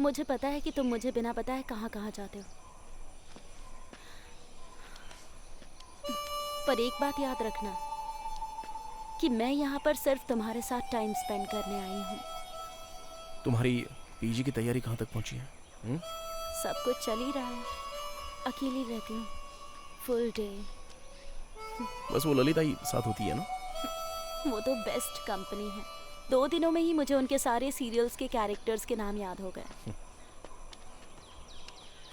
Speaker 5: मुझे पता है कि तुम मुझे बिना बताए कहाँ कहाँ जाते हो, पर एक बात याद रखना कि मैं यहाँ पर सिर्फ तुम्हारे साथ टाइम स्पेंड करने आई हूँ।
Speaker 2: तुम्हारी पीजी की तैयारी कहाँ तक पहुँची है?
Speaker 5: सब कुछ चल ही रहा है, अकेली रहती हूँ फुल डे।
Speaker 2: बस वो ललिता ही साथ होती है ना?
Speaker 5: वो तो बेस्ट कंपनी है। 2 दिनों में ही मुझे उनके सारे सीरियल्स के कैरेक्टर्स के नाम याद हो गए।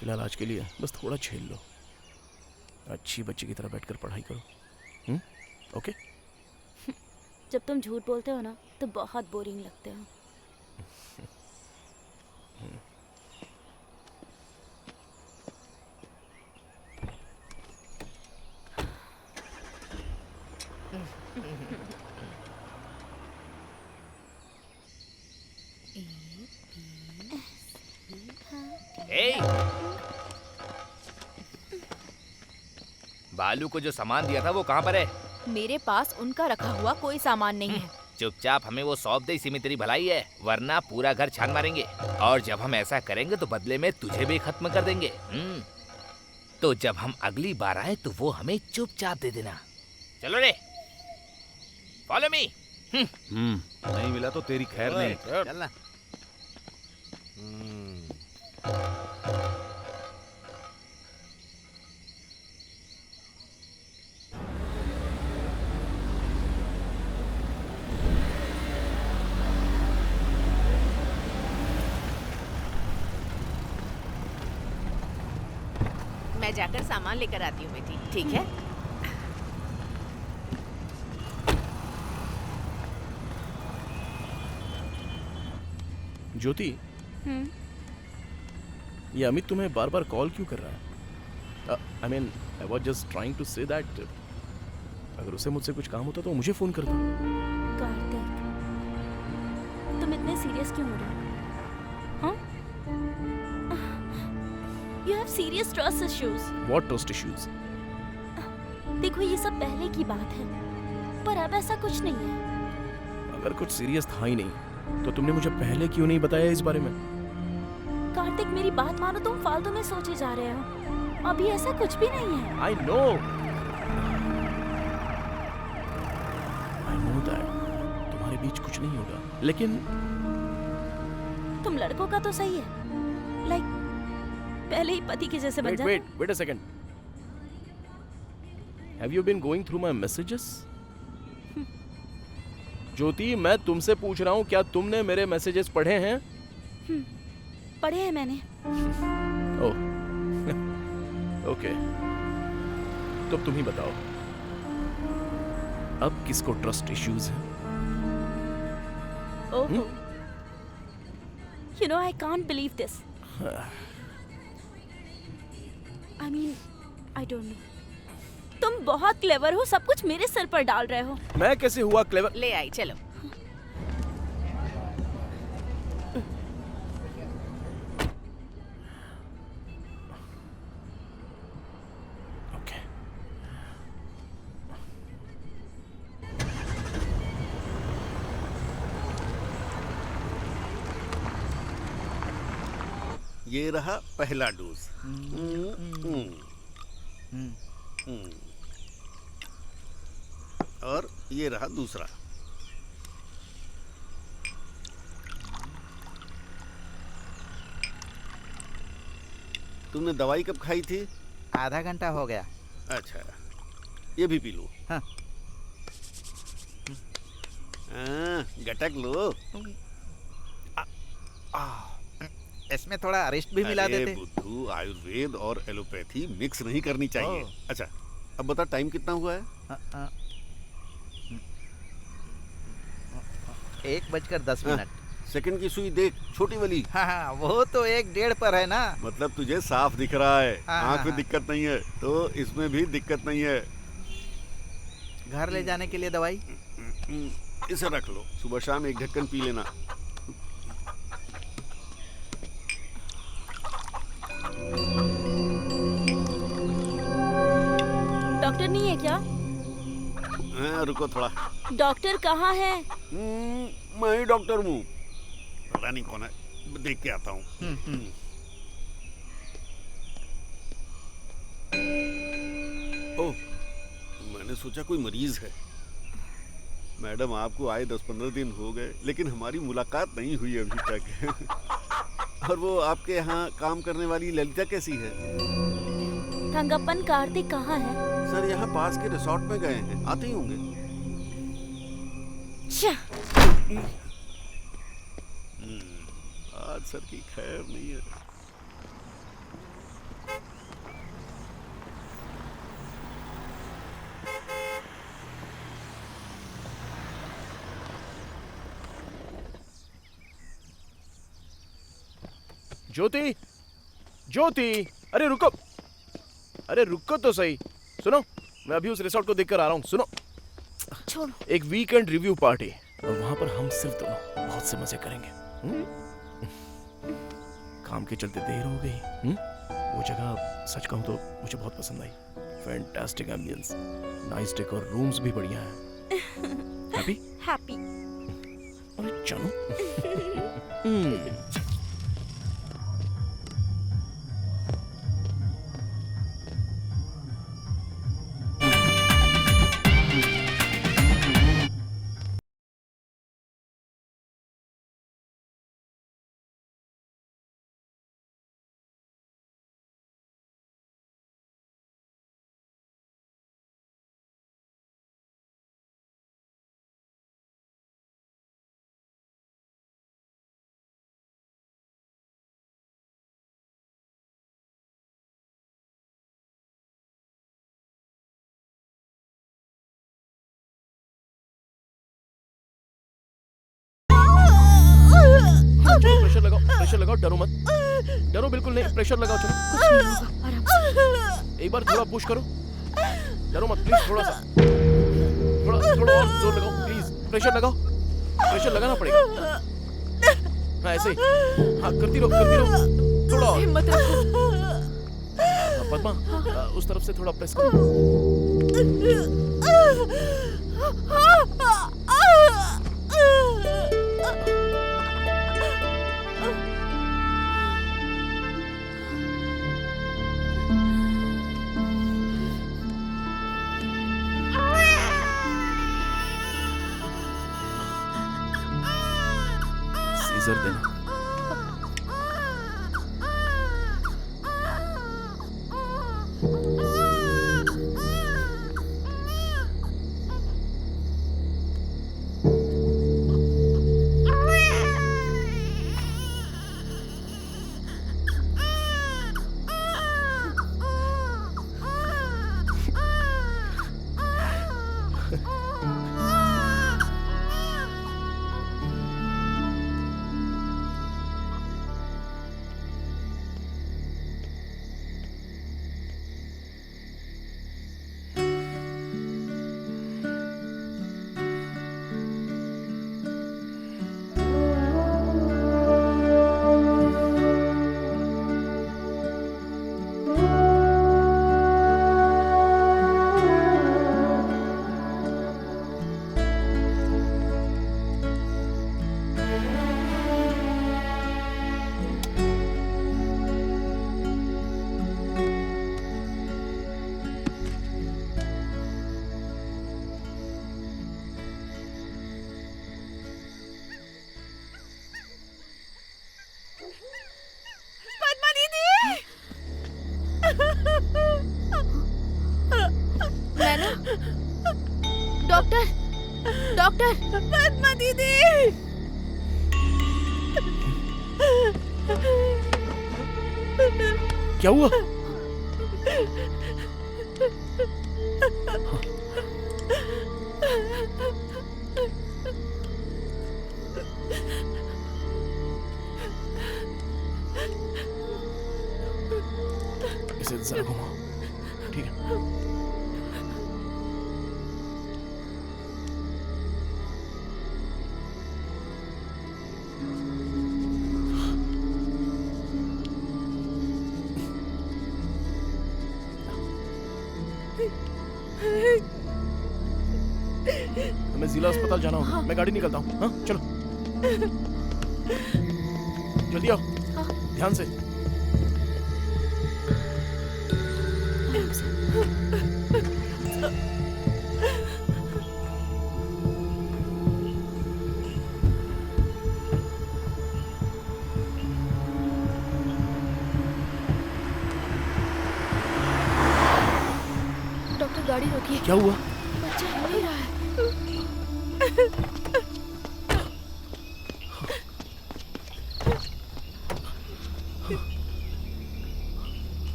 Speaker 2: फिलहाल आज के लिए बस थोड़ा झेल लो, अच्छी बच्ची की तरह बैठकर पढ़ाई करो। ओके?
Speaker 5: जब तुम झूठ बोलते हो ना तो बहुत बोरिंग लगते हो।
Speaker 11: बालू को जो सामान दिया था वो कहाँ पर है?
Speaker 9: मेरे पास उनका रखा हुआ कोई सामान नहीं है।
Speaker 11: चुपचाप हमें वो सौंप दे, इसी में तेरी भलाई है, वरना पूरा घर छान मारेंगे। और जब हम ऐसा करेंगे तो बदले में तुझे भी खत्म कर देंगे। तो जब हम अगली बार आए तो वो हमें चुपचाप दे देना। चलो रे, फॉलो मी।
Speaker 4: नहीं मिला तो तेरी खैर नहीं।
Speaker 3: चलना।
Speaker 7: मैं जाकर सामान लेकर आती हूँ बेटी, ठीक है?
Speaker 2: ज्योति, ये अमित तुम्हें बार बार कॉल क्यों कर रहा है? I mean I was just trying to say that अगर उसे मुझसे कुछ काम होता तो मुझे फोन कर दो।
Speaker 5: कार्तिक, तुम इतने सीरियस क्यों हो रहे हो? हाँ? You have serious trust issues.
Speaker 2: What trust issues?
Speaker 5: देखो ये सब पहले की बात है, पर अब ऐसा कुछ नहीं है।
Speaker 2: अगर कुछ सीरियस था ही नहीं तो तुमने मुझे पहले क्यों नहीं बताया इस बारे में?
Speaker 5: कार्तिक मेरी बात मानो, तुम फालतू में सोचे जा रहे हो। अभी ऐसा कुछ भी नहीं है।
Speaker 2: I know that तुम्हारे बीच कुछ नहीं होगा, लेकिन
Speaker 5: तुम लड़कों का तो सही है, लाइक पहले ही पति के जैसे बन जाते।
Speaker 2: wait a second. Have you been going through my messages? ज्योति, मैं तुमसे पूछ रहा हूँ, क्या तुमने मेरे मैसेजेस पढ़े हैं?
Speaker 5: पढ़े हैं मैंने।
Speaker 2: ओह, ओके। तो अब तुम ही बताओ, अब किसको ट्रस्ट इश्यूज हैं?
Speaker 5: ओह, you know I can't believe this. I mean, I don't know. तुम बहुत क्लेवर हो, सब कुछ मेरे सर पर डाल रहे हो।
Speaker 2: मैं कैसे हुआ क्लेवर?
Speaker 7: ले आई, चलो।
Speaker 1: ये रहा पहला डोज। और ये रहा दूसरा। तुमने दवाई कब खाई थी?
Speaker 10: आधा घंटा हो गया।
Speaker 1: अच्छा, ये भी पी लो।
Speaker 10: हाँ।
Speaker 1: गटक लो।
Speaker 10: इसमें थोड़ा अरिस्ट भी मिला देते।
Speaker 1: बुद्धू, आयुर्वेद और एलोपैथी मिक्स नहीं करनी चाहिए। अच्छा, अब बता टाइम कितना हुआ है?
Speaker 10: 1:10।
Speaker 1: सेकंड की सुई देख, छोटी वाली।
Speaker 10: हाँ, वो तो 1:30 पर है ना।
Speaker 1: मतलब तुझे साफ दिख रहा है,
Speaker 10: हाँ,
Speaker 1: आँख में
Speaker 10: हाँ।
Speaker 1: दिक्कत नहीं है, तो इसमें भी दिक्कत नहीं है।
Speaker 10: घर ले जाने के लिए दवाई
Speaker 1: इसे रख लो, सुबह शाम 1 ढक्कन पी लेना।
Speaker 5: डॉक्टर नहीं है क्या?
Speaker 1: रुको थोड़ा।
Speaker 5: डॉक्टर कहाँ है?
Speaker 1: मैं ही डॉक्टर हूँ, पता नहीं कौन है, देख के आता हूँ। ओह, मैंने सोचा कोई मरीज है। मैडम, आपको आए 10-15 दिन हो गए, लेकिन हमारी मुलाकात नहीं हुई अभी तक। और वो आपके यहाँ काम करने वाली ललिता कैसी है?
Speaker 5: थंगप्पन कार्तिक कहाँ है?
Speaker 1: सर, यहाँ पास के रिसोर्ट में गए हैं, आते ही होंगे। आज सर की खैर नहीं है।
Speaker 2: ज्योति, ज्योति, अरे रुको, अरे रुको तो सही। सुनो, मैं अभी उस रिसोर्ट को देखकर आ रहा हूँ। सुनो,
Speaker 5: छोड़ो।
Speaker 2: एक वीकेंड रिव्यू पार्टी, और वहां पर हम सिर्फ दोनों बहुत से मजे करेंगे। काम के चलते देर हो गई। वो जगह सच कहूँ तो मुझे बहुत पसंद आई। Fantastic ambience, nice decor, rooms भी बढ़िया हैं। हैप्पी?
Speaker 5: हैप्पी।
Speaker 2: अरे चलो। चलो प्रेशर लगाओ, प्रेशर लगाओ, डरो मत, डरो बिल्कुल नहीं, प्रेशर लगाओ। चलो,
Speaker 9: कुछ नहीं होगा, आराम से।
Speaker 2: एक बार थोड़ा पुश करो, डरो मत प्लीज, थोड़ा सा, थोड़ा और जोर लगाओ प्लीज, प्रेशर लगाओ, प्रेशर लगाना पड़ेगा। हाँ ऐसे ही, हाँ करती रहो, थोड़ा और।
Speaker 9: हिम्मत रखो।
Speaker 2: पद्मा, उस तरफ से थोड़ा प्रेस करो। सीजर देना।
Speaker 9: डॉक्टर डॉक्टर
Speaker 5: पद्मा दीदी।
Speaker 2: क्या हुआ? इसे जरा घुमाओ, ठीक है? हमें जिला अस्पताल जाना होगा। मैं गाड़ी निकलता हूँ। हाँ चलो, जल्दी आओ। ध्यान से।
Speaker 9: डॉक्टर गाड़ी रोकिए।
Speaker 2: क्या हुआ?
Speaker 9: बच्चा हो नहीं रहा है।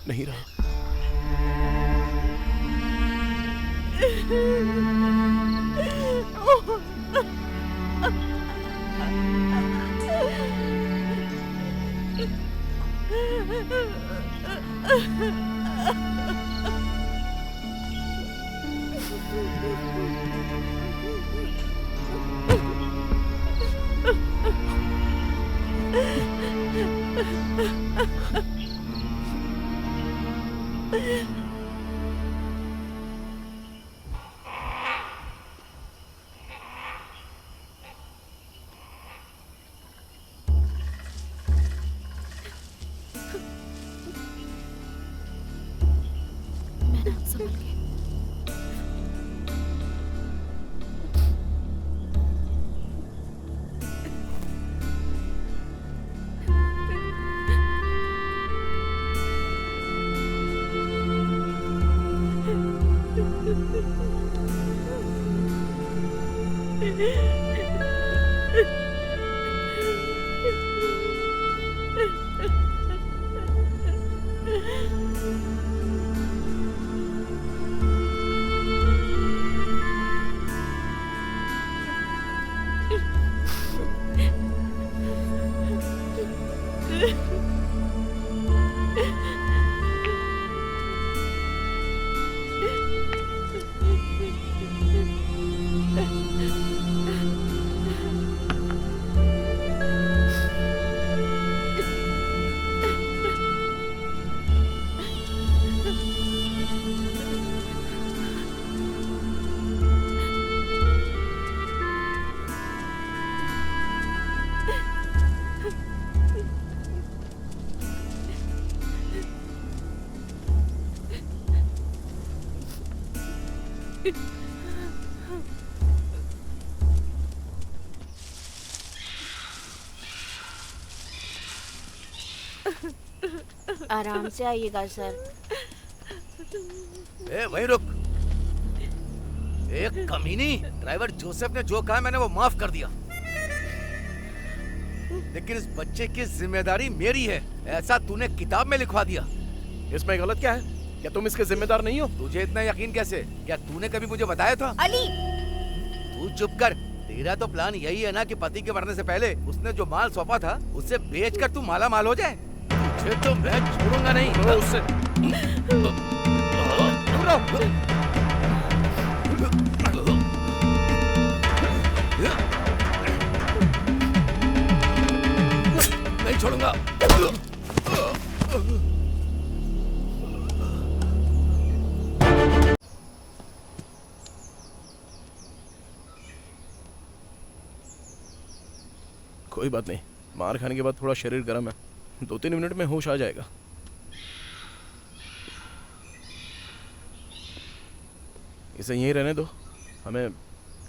Speaker 2: नहीं रहा।
Speaker 9: संभल के।
Speaker 5: आराम से आइएगा सर।
Speaker 3: ए वहीं रुक। एक कमीनी ड्राइवर जोसेफ ने जो कहा मैंने वो माफ कर दिया, लेकिन इस बच्चे की जिम्मेदारी मेरी है, ऐसा तूने किताब में लिखवा दिया।
Speaker 2: इसमें गलत क्या है? क्या तुम इसके जिम्मेदार नहीं हो?
Speaker 3: तुझे इतना यकीन कैसे? क्या तूने कभी मुझे बताया था?
Speaker 5: अली
Speaker 3: तू चुप कर। तेरा तो प्लान यही है ना कि पति के मरने से पहले उसने जो माल सौंपा था उसे बेचकर तू माला माल हो जाए। तुझे तो मैं छोड़ूंगा नहीं। उससे नहीं छोड़ूंगा।
Speaker 2: कोई बात नहीं, मार खाने के बाद थोड़ा शरीर गर्म है, 2-3 मिनट में होश आ जाएगा। इसे यहीं रहने दो, हमें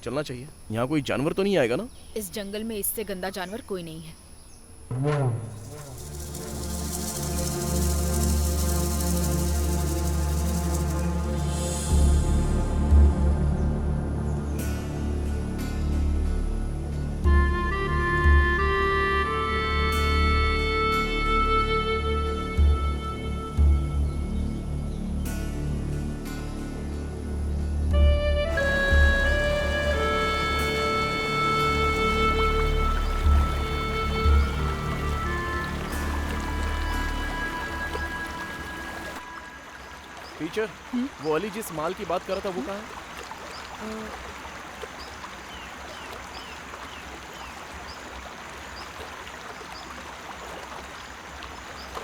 Speaker 2: चलना चाहिए। यहाँ कोई जानवर तो नहीं आएगा ना?
Speaker 9: इस जंगल में इससे गंदा जानवर कोई नहीं है।
Speaker 2: टीचर, वो अली जिस माल की बात कर रहा था वो कहाँ है?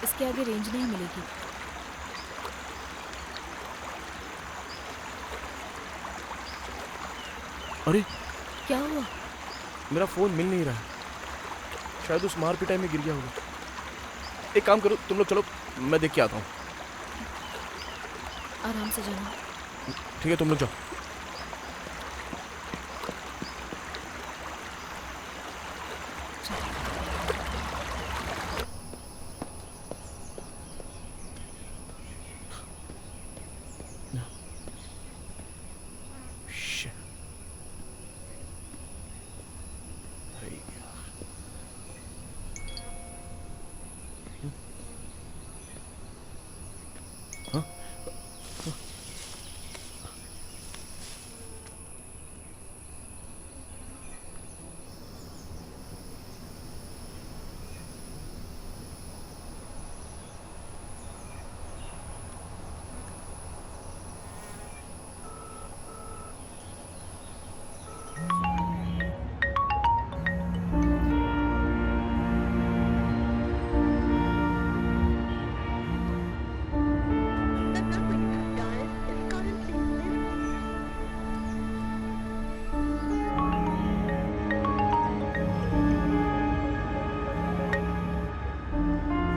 Speaker 9: इसके आगे रेंज नहीं मिलेगी।
Speaker 2: अरे
Speaker 9: क्या हुआ?
Speaker 2: मेरा फोन मिल नहीं रहा है, शायद उस मार पिटाई में गिर गया होगा। एक काम करो, तुम लोग चलो, मैं देख के आता हूँ।
Speaker 9: आराम से जाना।
Speaker 2: ठीक है, तुम लोग जाओ।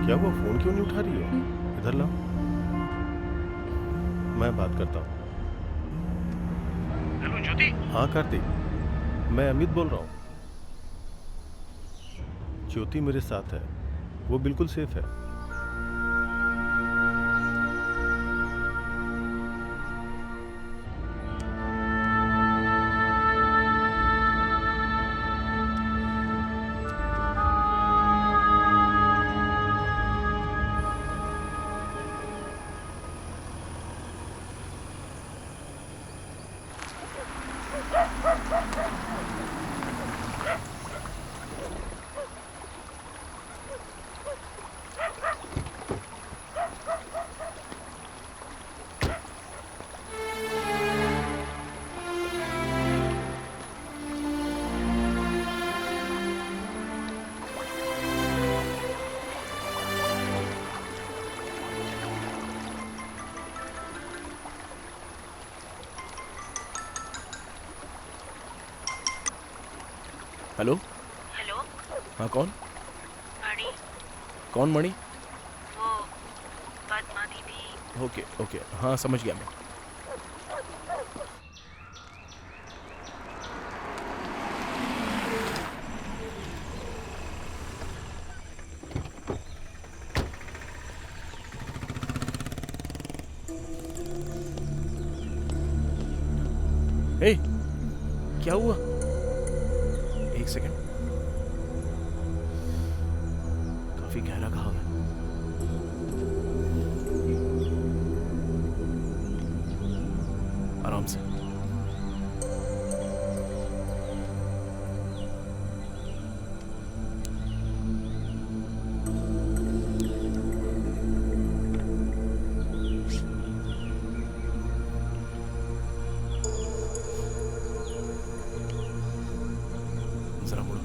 Speaker 6: क्या हुआ, फोन क्यों नहीं उठा रही हो? इधर लाओ, मैं बात करता हूँ।
Speaker 2: हेलो ज्योति।
Speaker 6: हाँ कार्तिक, मैं अमित बोल रहा हूँ। ज्योति मेरे साथ है, वो बिल्कुल सेफ है।
Speaker 2: हेलो।
Speaker 12: हेलो।
Speaker 2: हाँ, कौन?
Speaker 12: मणि।
Speaker 2: कौन मणि?
Speaker 12: वो पद्मा दीदी।
Speaker 2: ओके ओके, हाँ समझ गया मैं। हे, क्या हुआ? एक सेकंड, काफी गहरा घाव है। आराम से। जरा मुड़ो।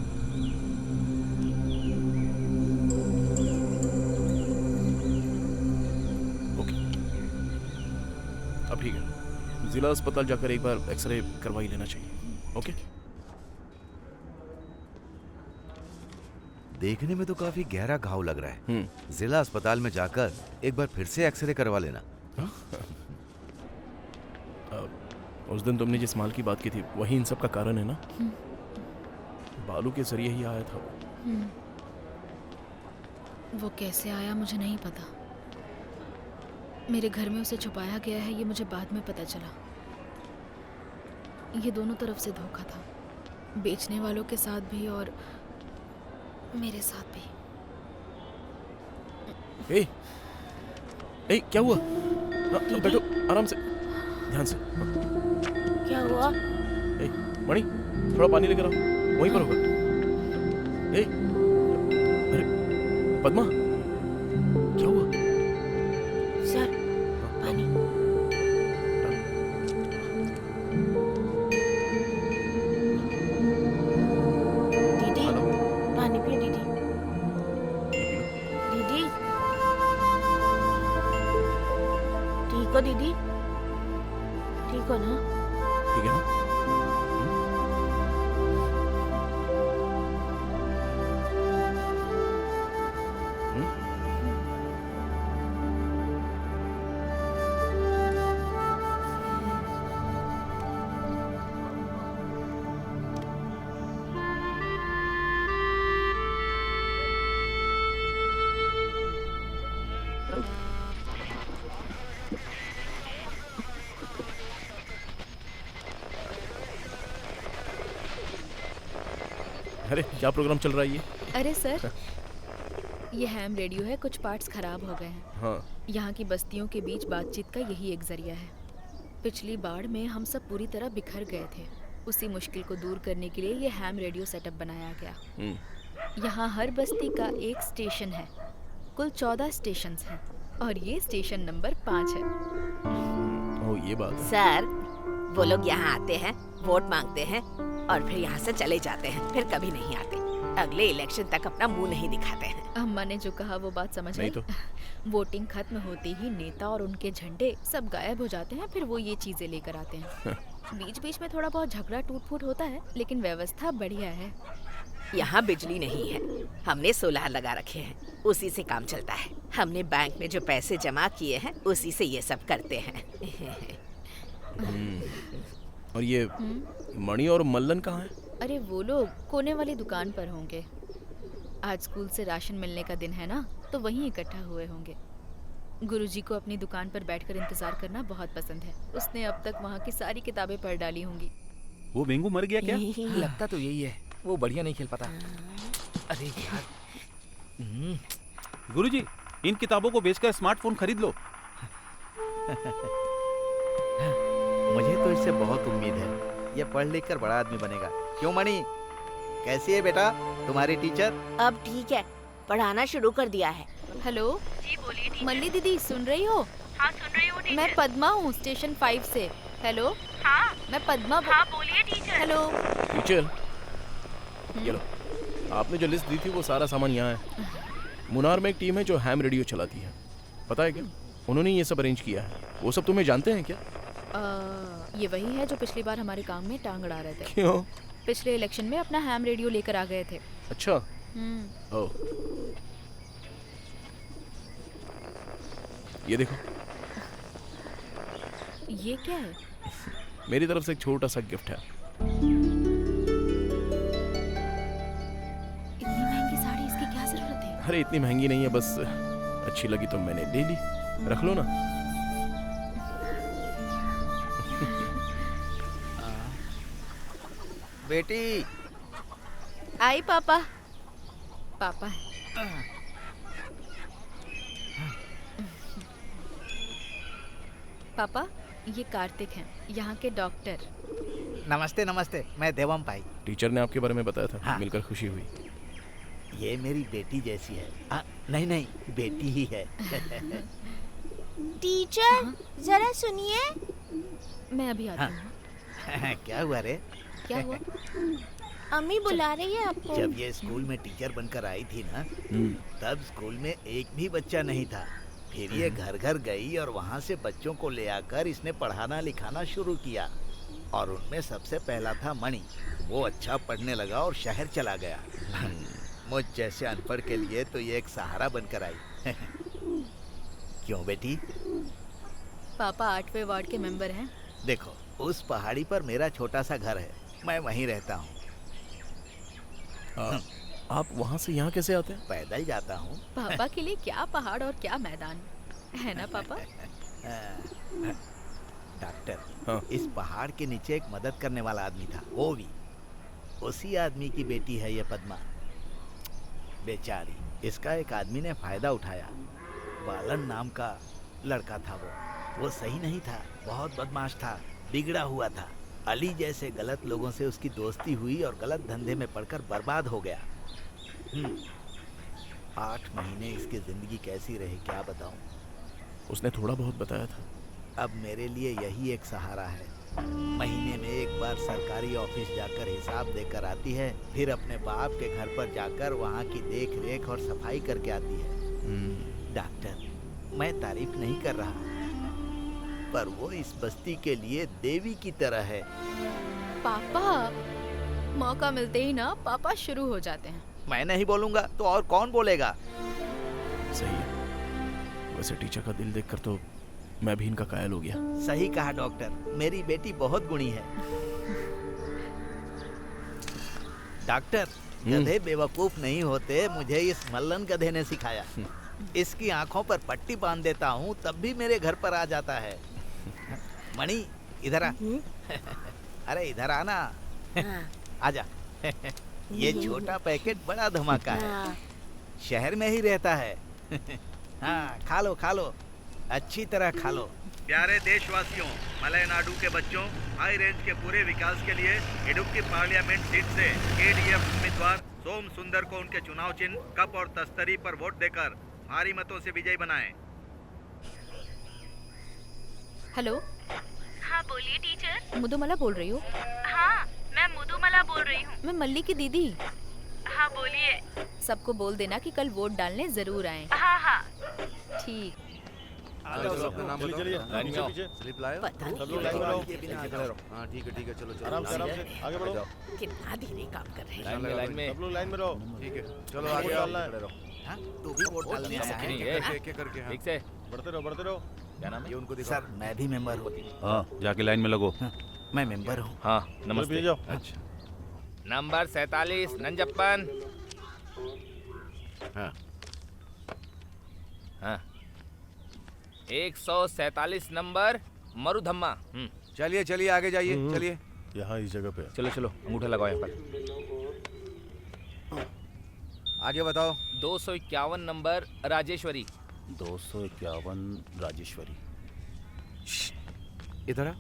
Speaker 2: ओके, अब ठीक है। जिला अस्पताल जाकर एक बार एक्सरे करवा ही लेना चाहिए। ओके।
Speaker 3: देखने में तो काफी गहरा घाव लग रहा है। जिला अस्पताल में जाकर एक बार फिर से एक्सरे करवा लेना।
Speaker 2: उस दिन तुमने जिस माल की बात की थी वही इन सब का कारण है ना? बालू के जरिए ही आया था वो।
Speaker 9: वो कैसे आया मुझे नहीं पता। मेरे घर में उसे छुपाया गया है, ये मुझे बाद में पता चला। ये दोनों तरफ से धोखा था, बेचने वालों के साथ भी और मेरे साथ भी।
Speaker 2: ए, क्या हुआ? बैठो आराम से, ध्यान से।
Speaker 5: क्या हुआ?
Speaker 2: मणि थोड़ा पानी लेकर आओ, वहीं पर होगा। अरे पद्मा, क्या हुआ?
Speaker 5: सर पानी। दीदी पानी पियो दीदी। दीदी ठीक हो दीदी? ठीक हो ना?
Speaker 2: ठीक है ना? अरे क्या प्रोग्राम चल रहा है ये?
Speaker 9: अरे सर, ये हैम रेडियो है, कुछ पार्ट्स खराब हो गए हैं।
Speaker 2: हाँ।
Speaker 9: यहाँ की बस्तियों के बीच बातचीत का यही एक जरिया है। पिछली बाढ़ में हम सब पूरी तरह बिखर गए थे। उसी मुश्किल को दूर करने के लिए ये हैम रेडियो सेटअप बनाया गया। यहाँ हर बस्ती का एक स्टेशन है। कुल 14 स्टेशन हैं और ये स्टेशन नंबर 5 है।
Speaker 2: ओह ये बात है।
Speaker 7: सर, वो लोग यहाँ आते हैं, वोट मांगते हैं और फिर यहाँ से चले जाते हैं, फिर कभी नहीं आते। अगले इलेक्शन तक अपना मुंह नहीं दिखाते हैं।
Speaker 9: अम्मा ने जो कहा वो बात समझ आई।
Speaker 2: तो
Speaker 9: वोटिंग खत्म होते ही नेता और उनके झंडे सब गायब हो जाते हैं, फिर वो ये चीजें लेकर आते हैं। बीच बीच में थोड़ा बहुत झगड़ा टूट फूट होता है, लेकिन व्यवस्था बढ़िया है।
Speaker 7: यहाँ बिजली नहीं है, हमने सोलार लगा रखे हैं, उसी से काम चलता है। हमने बैंक में जो पैसे जमा किए हैं उसी से ये सब करते हैं।
Speaker 2: और ये मणि और मल्लन कहाँ हैं?
Speaker 9: अरे वो लोग कोने वाली दुकान पर होंगे। आज स्कूल से राशन मिलने का दिन है ना, तो वहीं इकट्ठा हुए होंगे। गुरुजी को अपनी दुकान पर बैठकर इंतजार करना बहुत पसंद है। उसने अब तक वहाँ की सारी किताबें पढ़ डाली होंगी।
Speaker 4: वो बेंगू मर गया क्या?
Speaker 11: लगता तो यही है, वो बढ़िया नहीं खेल पाता। अरे यार।
Speaker 4: गुरुजी, इन किताबों को बेचकर स्मार्टफोन खरीद लो।
Speaker 10: मुझे तो इससे बहुत उम्मीद है, ये पढ़ लिख कर बड़ा आदमी बनेगा। क्यों मणि, कैसी है बेटा तुम्हारी टीचर?
Speaker 5: अब ठीक है, पढ़ाना शुरू कर दिया है।
Speaker 9: हेलो
Speaker 12: जी बोलिए टीचर।
Speaker 9: मल्ली दीदी, सुन रही हो?
Speaker 12: हाँ सुन रही हूँ टीचर।
Speaker 9: मैं पद्मा हूँ, स्टेशन 5 से। हेलो
Speaker 12: हाँ
Speaker 9: मैं पद्मा।
Speaker 12: हाँ बोलिए टीचर।
Speaker 9: हेलो
Speaker 2: टीचर, ये लो, आपने जो लिस्ट दी थी वो सारा सामान यहाँ है। मुनार में एक टीम है जो हैम रेडियो चलाती है, पता है क्या? उन्होंने ये सब अरेंज किया है। वो सब तुम्हें जानते हैं क्या?
Speaker 9: ये वही है जो पिछली बार हमारे काम में टांग अड़ा रहे थे।
Speaker 2: क्यों?
Speaker 9: पिछले इलेक्शन में अपना हैम रेडियो लेकर आ गए थे।
Speaker 2: अच्छा। ओह, ये देखो,
Speaker 9: ये क्या है?
Speaker 2: मेरी तरफ से एक छोटा सा गिफ्ट है।
Speaker 9: इतनी महंगी साड़ी, इसकी क्या जरूरत है?
Speaker 2: अरे इतनी महंगी नहीं है, बस अच्छी लगी तो मैंने ले ली। रख लो ना।
Speaker 10: बेटी
Speaker 9: आई पापा। पापा पापा, ये कार्तिक हैं, यहाँ के डॉक्टर।
Speaker 10: नमस्ते नमस्ते, मैं देवम भाई।
Speaker 2: टीचर ने आपके बारे में बताया था।
Speaker 10: हाँ।
Speaker 2: मिलकर खुशी हुई।
Speaker 10: ये मेरी बेटी जैसी है। नहीं नहीं, बेटी ही है।
Speaker 5: टीचर जरा सुनिए।
Speaker 9: मैं अभी आती हूँ।
Speaker 10: क्या हुआ रे?
Speaker 9: क्या हुआ?
Speaker 5: अम्मी बुला रही है आपको।
Speaker 10: जब ये स्कूल में टीचर बनकर आई थी ना, तब स्कूल में एक भी बच्चा नहीं था। फिर ये घर घर गई और वहाँ से बच्चों को ले आकर इसने पढ़ाना लिखाना शुरू किया। और उनमें सबसे पहला था मणि। वो अच्छा पढ़ने लगा और शहर चला गया। मुझ जैसे अनपढ़ के लिए तो ये एक सहारा बनकर आई। क्यों बेटी?
Speaker 9: पापा 8वें वार्ड के मेंबर हैं।
Speaker 10: देखो, उस पहाड़ी पर मेरा छोटा सा घर है, मैं वहीं रहता हूँ।
Speaker 2: आप वहाँ से यहाँ कैसे आते हैं?
Speaker 10: पैदल जाता हूँ।
Speaker 9: पापा के लिए क्या पहाड़ और क्या मैदान, है ना पापा?
Speaker 10: डॉक्टर,
Speaker 2: हाँ।
Speaker 10: इस पहाड़ के नीचे एक मदद करने वाला आदमी था, वो भी उसी आदमी की बेटी है ये पद्मा। बेचारी, इसका एक आदमी ने फायदा उठाया। बालन नाम का लड़का था वो सही नहीं था, बहुत बदमाश था, बिगड़ा हुआ था। अली जैसे गलत लोगों से उसकी दोस्ती हुई और गलत धंधे में पड़कर बर्बाद हो गया। 8 महीने इसकी जिंदगी कैसी रही क्या बताऊं।
Speaker 2: उसने थोड़ा बहुत बताया था।
Speaker 10: अब मेरे लिए यही एक सहारा है। महीने में एक बार सरकारी ऑफिस जाकर हिसाब देकर आती है, फिर अपने बाप के घर पर जाकर वहाँ की देख रेख और सफाई करके आती है। डॉक्टर, मैं तारीफ नहीं कर रहा, पर वो इस बस्ती के लिए देवी की तरह है।
Speaker 9: पापा, मौका मिलते ही ना पापा शुरू हो जाते हैं।
Speaker 10: मैं नहीं बोलूंगा तो और कौन बोलेगा?
Speaker 2: सही है। वैसे टीचर का दिल देखकर तो मैं भी इनका कायल हो गया।
Speaker 10: सही कहा डॉक्टर, मेरी बेटी बहुत गुणी है। डॉक्टर, गधे बेवकूफ नहीं होते, मुझे इस मल्लन गधे ने सिखाया। इसकी आंखों पर पट्टी बांध देता हूँ तब भी मेरे घर पर आ जाता है। मणि, इधर आ। अरे इधर आना। आजा। ये छोटा पैकेट बड़ा धमाका है, शहर में ही रहता है। हाँ, खा लो खा लो, अच्छी तरह खा लो।
Speaker 8: प्यारे देशवासियों, मलयनाडु के बच्चों, हाई रेंज के पूरे विकास के लिए इडुक्की पार्लियामेंट सीट से केडीएफ उम्मीदवार सोम सुंदर को उनके चुनाव चिन्ह कप और तस्तरी पर वोट देकर भारी मतों से विजयी बनाएं।
Speaker 9: हेलो।
Speaker 12: हाँ बोलिए टीचर।
Speaker 9: मुदुमला बोल रही हूँ।
Speaker 12: हाँ, मैं मुदुमला बोल रही हूँ।
Speaker 9: मैं मल्ली की दीदी।
Speaker 12: हाँ बोलिए।
Speaker 9: सबको बोल देना कि कल वोट डालने जरूर आए।
Speaker 12: हाँ हाँ
Speaker 9: ठीक।
Speaker 3: स्लिप लाओ।
Speaker 7: पता
Speaker 3: सब
Speaker 7: नहीं
Speaker 3: लोग लाइन में रहो। हाँ ठीक है चलो चलो।
Speaker 6: आराम से आगे बढ़ो।
Speaker 7: कितना धीरे काम कर रहे हैं।
Speaker 4: लाइन में
Speaker 6: सब लोग लाइन में रहो।
Speaker 3: ठीक है, चलो आगे आओ।
Speaker 10: हाँ, तू भी वोट डालने आया है?
Speaker 3: एक करके। हाँ।
Speaker 11: ठीक से।
Speaker 6: बढ़ते रहो।
Speaker 11: क्या नाम है?
Speaker 3: ये उनको दिखाओ।
Speaker 10: सर, मैं भी मेंबर हूँ।
Speaker 4: हाँ, जाके लाइन में लगो।
Speaker 10: मैं मेंबर हूँ।
Speaker 11: हाँ,
Speaker 6: चलो
Speaker 11: नमस्ते।
Speaker 6: भेजो।
Speaker 3: अच्छा।
Speaker 11: नंबर 47 नंजप्पन।
Speaker 3: हाँ।
Speaker 11: हाँ। 147 नंबर मरुधम्मा।
Speaker 3: चलिए चलिए आगे जाइए, चलिए।
Speaker 6: यहाँ इस जगह पे।
Speaker 11: चलो चलो, अंगूठा लगाओ यहाँ पर।
Speaker 3: आगे बताओ।
Speaker 11: 251 नंबर राजेश्वरी।
Speaker 4: 251 राजेश्वरी।
Speaker 3: इधर आ।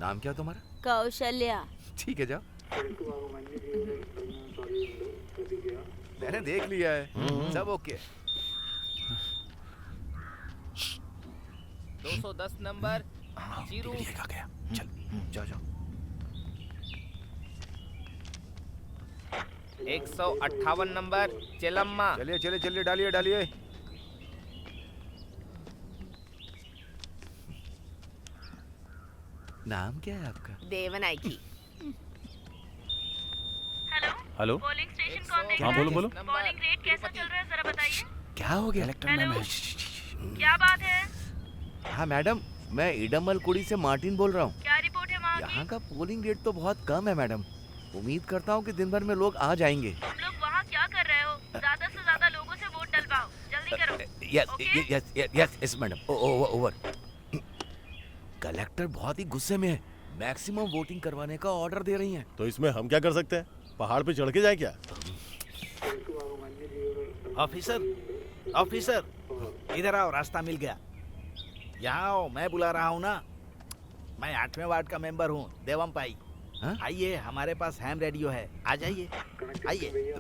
Speaker 3: नाम क्या तुम्हारा?
Speaker 5: कौशल्या।
Speaker 3: ठीक है, जाओ। मैंने देख लिया है, सब ओके।
Speaker 11: 210 number Chiru.
Speaker 3: गया, चल जाओ।
Speaker 11: 158 नंबर चेलम्मा।
Speaker 3: चलिए डालिए। नाम क्या है आपका?
Speaker 7: देवनायकी।
Speaker 4: हेलो।
Speaker 12: पोलिंग स्टेशन कौन देख
Speaker 4: हाँ,
Speaker 12: रहा है?
Speaker 4: बोलो।
Speaker 12: पोलिंग रेट कैसा चल रहा है जरा बताइए।
Speaker 3: क्या हो गया?
Speaker 12: हेलो, क्या बात है?
Speaker 3: हाँ मैडम, मैं इडमल कुड़ी से मार्टिन बोल रहा हूँ।
Speaker 12: क्या रिपोर्ट है वहाँ की?
Speaker 3: यहाँ का पोलिंग रेट तो बहुत कम है मैडम। उम्मीद करता हूँ कि दिन भर में लोग आ जाएंगे।
Speaker 12: तुम लोग वहाँ क्या कर रहे हो? ज्यादा से ज्यादा लोगों से वोट डलवाओ, जल्दी करो।
Speaker 3: Yes madam. ओवर। कलेक्टर बहुत ही गुस्से में है, मैक्सिमम वोटिंग करवाने का ऑर्डर दे रही हैं।
Speaker 6: तो इसमें हम क्या कर सकते हैं? पहाड़ पे चढ़ के जाए क्या?
Speaker 10: ऑफिसर, इधर आओ, रास्ता मिल गया। यहाँ आओ, मैं बुला रहा हूँ ना। मैं 8वें वार्ड का मेंबर हूँ, देवम पाई।
Speaker 3: हाँ?
Speaker 10: आइए, हमारे पास हैम रेडियो है, आ जाइए। आइए।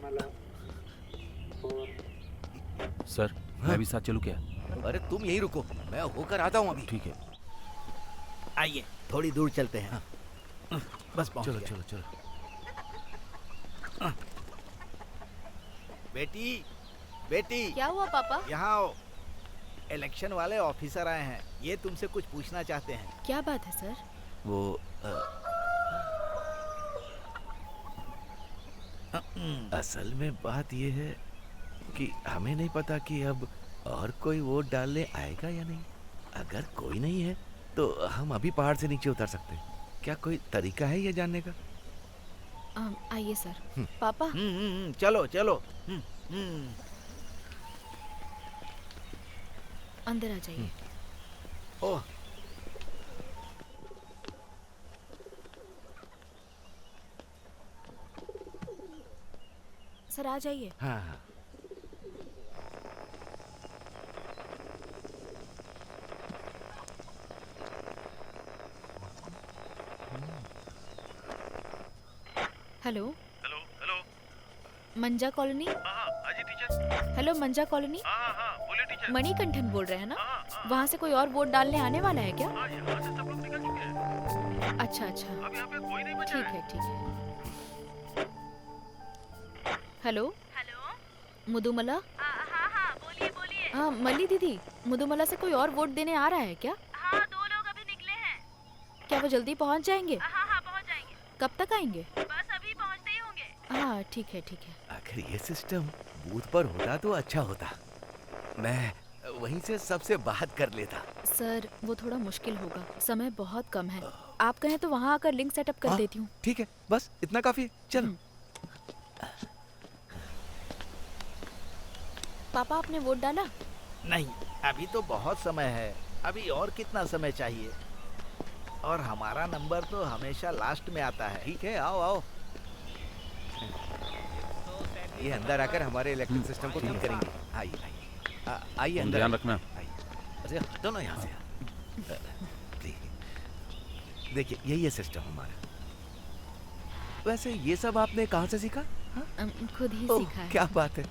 Speaker 4: सर, मैं भी साथ चलूं क्या?
Speaker 3: अरे तुम यहीं रुको, मैं होकर आता हूँ अभी।
Speaker 4: ठीक है।
Speaker 10: आइए, थोड़ी दूर चलते हैं। बस पहुँच
Speaker 3: चलो
Speaker 10: गए।
Speaker 3: चलो चलो।
Speaker 10: बेटी,
Speaker 9: क्या हुआ पापा?
Speaker 10: यहाँ आओ। इलेक्शन वाले ऑफिसर आए हैं, ये तुमसे कुछ पूछना चाहते हैं।
Speaker 9: क्या बात है सर?
Speaker 3: वो असल में बात ये है कि हमें नहीं पता कि अब और कोई वोट डालने आएगा या नहीं। अगर कोई नहीं है तो हम अभी पहाड़ से नीचे उतर सकते हैं। क्या कोई तरीका है ये जानने का?
Speaker 9: आइए सर। पापा
Speaker 10: चलो चलो।
Speaker 9: अंदर आ जाइए।
Speaker 10: ओह,
Speaker 9: सर आ जाइए।
Speaker 3: हाँ हाँ।
Speaker 9: Hello
Speaker 8: hello hello.
Speaker 9: Manja colony.
Speaker 8: हाँ जी टीचर।
Speaker 9: Hello Manja colony.
Speaker 8: हाँ बोलिए टीचर।
Speaker 9: मणिकंठन बोल रहे हैं ना? वहाँ से कोई और वोट डालने आने वाला है क्या?
Speaker 8: हाँ, यहाँ से सब लोग निकल चुके हैं।
Speaker 9: अच्छा अच्छा,
Speaker 8: अब यहाँ पे कोई नहीं बचा
Speaker 9: ठीक है ठीक है। Hello
Speaker 12: hello.
Speaker 9: मुदुमला।
Speaker 12: हाँ बोलिए बोलिए।
Speaker 9: हाँ मल्ली दीदी, मुदुमला से कोई और वोट देने आ रहा है क्या?
Speaker 12: हाँ 2 लोग अभी निकले हैं।
Speaker 9: क्या वो जल्दी पहुँच जाएंगे?
Speaker 12: हाँ पहुँच जाएंगे।
Speaker 9: कब तक आएंगे?
Speaker 12: बस अभी पहुँचते ही होंगे।
Speaker 9: हाँ ठीक है ठीक है।
Speaker 3: अगर ये सिस्टम बूथ पर होता तो अच्छा होता। मैं वहीं से सबसे बात कर लेता।
Speaker 9: सर वो थोड़ा मुश्किल होगा, समय बहुत कम है। आप कहें तो वहाँ आकर लिंक सेटअप कर देती हूँ।
Speaker 3: ठीक है, बस इतना काफी है। चलो।
Speaker 9: पापा आपने वोट डाला?
Speaker 10: नहीं, अभी तो बहुत समय है। अभी और कितना समय चाहिए? और हमारा नंबर तो हमेशा लास्ट में आता है।
Speaker 3: ठीक है, आओ आओ। ये अंदर आकर हमारे इलेक्ट्रिक सिस्टम को ठीक करेंगे। आइए आइए आइए अंदर।
Speaker 4: ध्यान रखना।
Speaker 3: अरे हटो ना यहाँ से। देखिए यही है सिस्टम हमारा। वैसे ये सब आपने कहाँ से सीखा?
Speaker 9: खुद ही
Speaker 3: ओह,
Speaker 9: सीखा है।
Speaker 3: क्या बात है।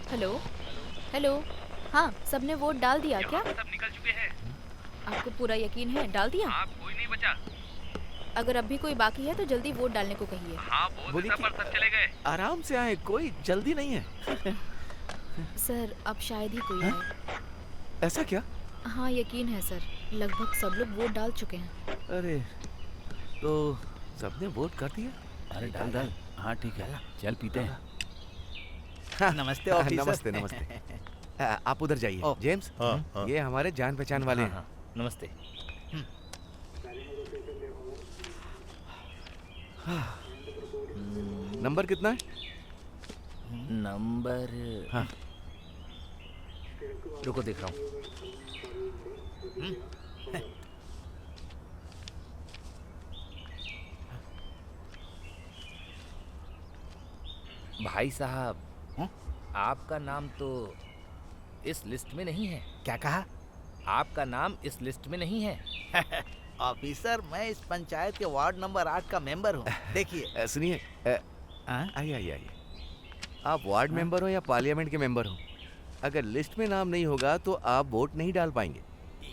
Speaker 9: Hello hello. हाँ सबने वोट डाल दिया क्या?
Speaker 8: सब निकल चुके हैं।
Speaker 9: आपको पूरा यकीन है डाल दिया?
Speaker 8: हाँ कोई नहीं बचा।
Speaker 9: अगर अब भी कोई बाकी है तो जल्दी वोट डालने को कहिए।
Speaker 8: हाँ बोलिए पर सब चले गए।
Speaker 3: आराम से आए, कोई जल्दी नहीं है।
Speaker 9: सर अब शायद ही कोई है।
Speaker 3: ऐसा क्या?
Speaker 9: हाँ यकीन है सर, लगभग सब लोग वोट डाल चुके हैं।
Speaker 3: अरे तो सबने वोट कर दिया?
Speaker 2: अरे डाल डाल। हाँ ठीक है, चल पीते हैं।
Speaker 10: नमस्ते ऑफिसर।
Speaker 3: नमस्ते नमस्ते। आप उधर जाइए। जेम्स,
Speaker 6: हाँ।
Speaker 3: ये हमारे जान पहचान वाले हैं।
Speaker 11: नमस्ते।
Speaker 3: नंबर कितना है?
Speaker 11: नंबर
Speaker 3: हाँ।
Speaker 11: रुको देख रहा हूँ। भाई साहब, आपका नाम तो इस लिस्ट में नहीं है।
Speaker 10: क्या कहा?
Speaker 11: आपका नाम इस लिस्ट में नहीं है।
Speaker 10: ऑफिसर, मैं इस पंचायत के वार्ड नंबर 8 का मेंबर हूँ। देखिए।
Speaker 3: सुनिए, आइए आइए आइए। आप वार्ड मेंबर हो या पार्लियामेंट के मेंबर हो, अगर लिस्ट में नाम नहीं होगा तो आप वोट नहीं डाल पाएंगे।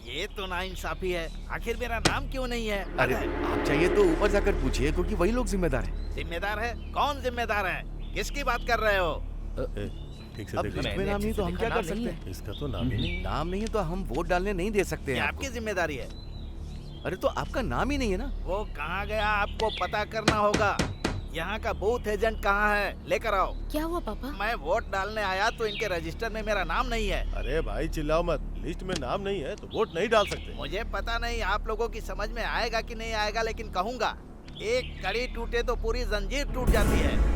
Speaker 10: ये तो नाइंसाफी है। आखिर मेरा नाम क्यों नहीं है?
Speaker 3: अरे आप चाहिए तो ऊपर जाकर पूछिए, क्योंकि वही लोग जिम्मेदार हैं।
Speaker 10: जिम्मेदार है? कौन जिम्मेदार है? किसकी बात कर रहे हो?
Speaker 6: ठीक से
Speaker 3: अब
Speaker 6: देख
Speaker 3: लिस्ट
Speaker 6: लीजिए।
Speaker 3: में नाम नहीं तो हम क्या कर सकते हैं?
Speaker 6: इसका तो नाम ही नहीं।
Speaker 3: नाम नहीं है तो हम वोट डालने नहीं दे सकते
Speaker 10: ये
Speaker 3: हैं
Speaker 10: आपकी
Speaker 3: आपको।
Speaker 10: जिम्मेदारी है।
Speaker 3: अरे तो आपका नाम ही नहीं है ना।
Speaker 10: वो कहाँ गया आपको पता करना होगा। यहाँ का बूथ एजेंट कहाँ है? लेकर आओ।
Speaker 9: क्या हुआ पापा?
Speaker 10: मैं वोट डालने आया तो इनके रजिस्टर में मेरा नाम नहीं है।
Speaker 6: अरे भाई चिल्लाओ मत, लिस्ट में नाम नहीं है तो वोट नहीं डाल सकते।
Speaker 10: मुझे पता नहीं आप लोगों की समझ में आएगा कि नहीं आएगा, लेकिन कहूँगा, एक कड़ी टूटे तो पूरी जंजीर टूट जाती है।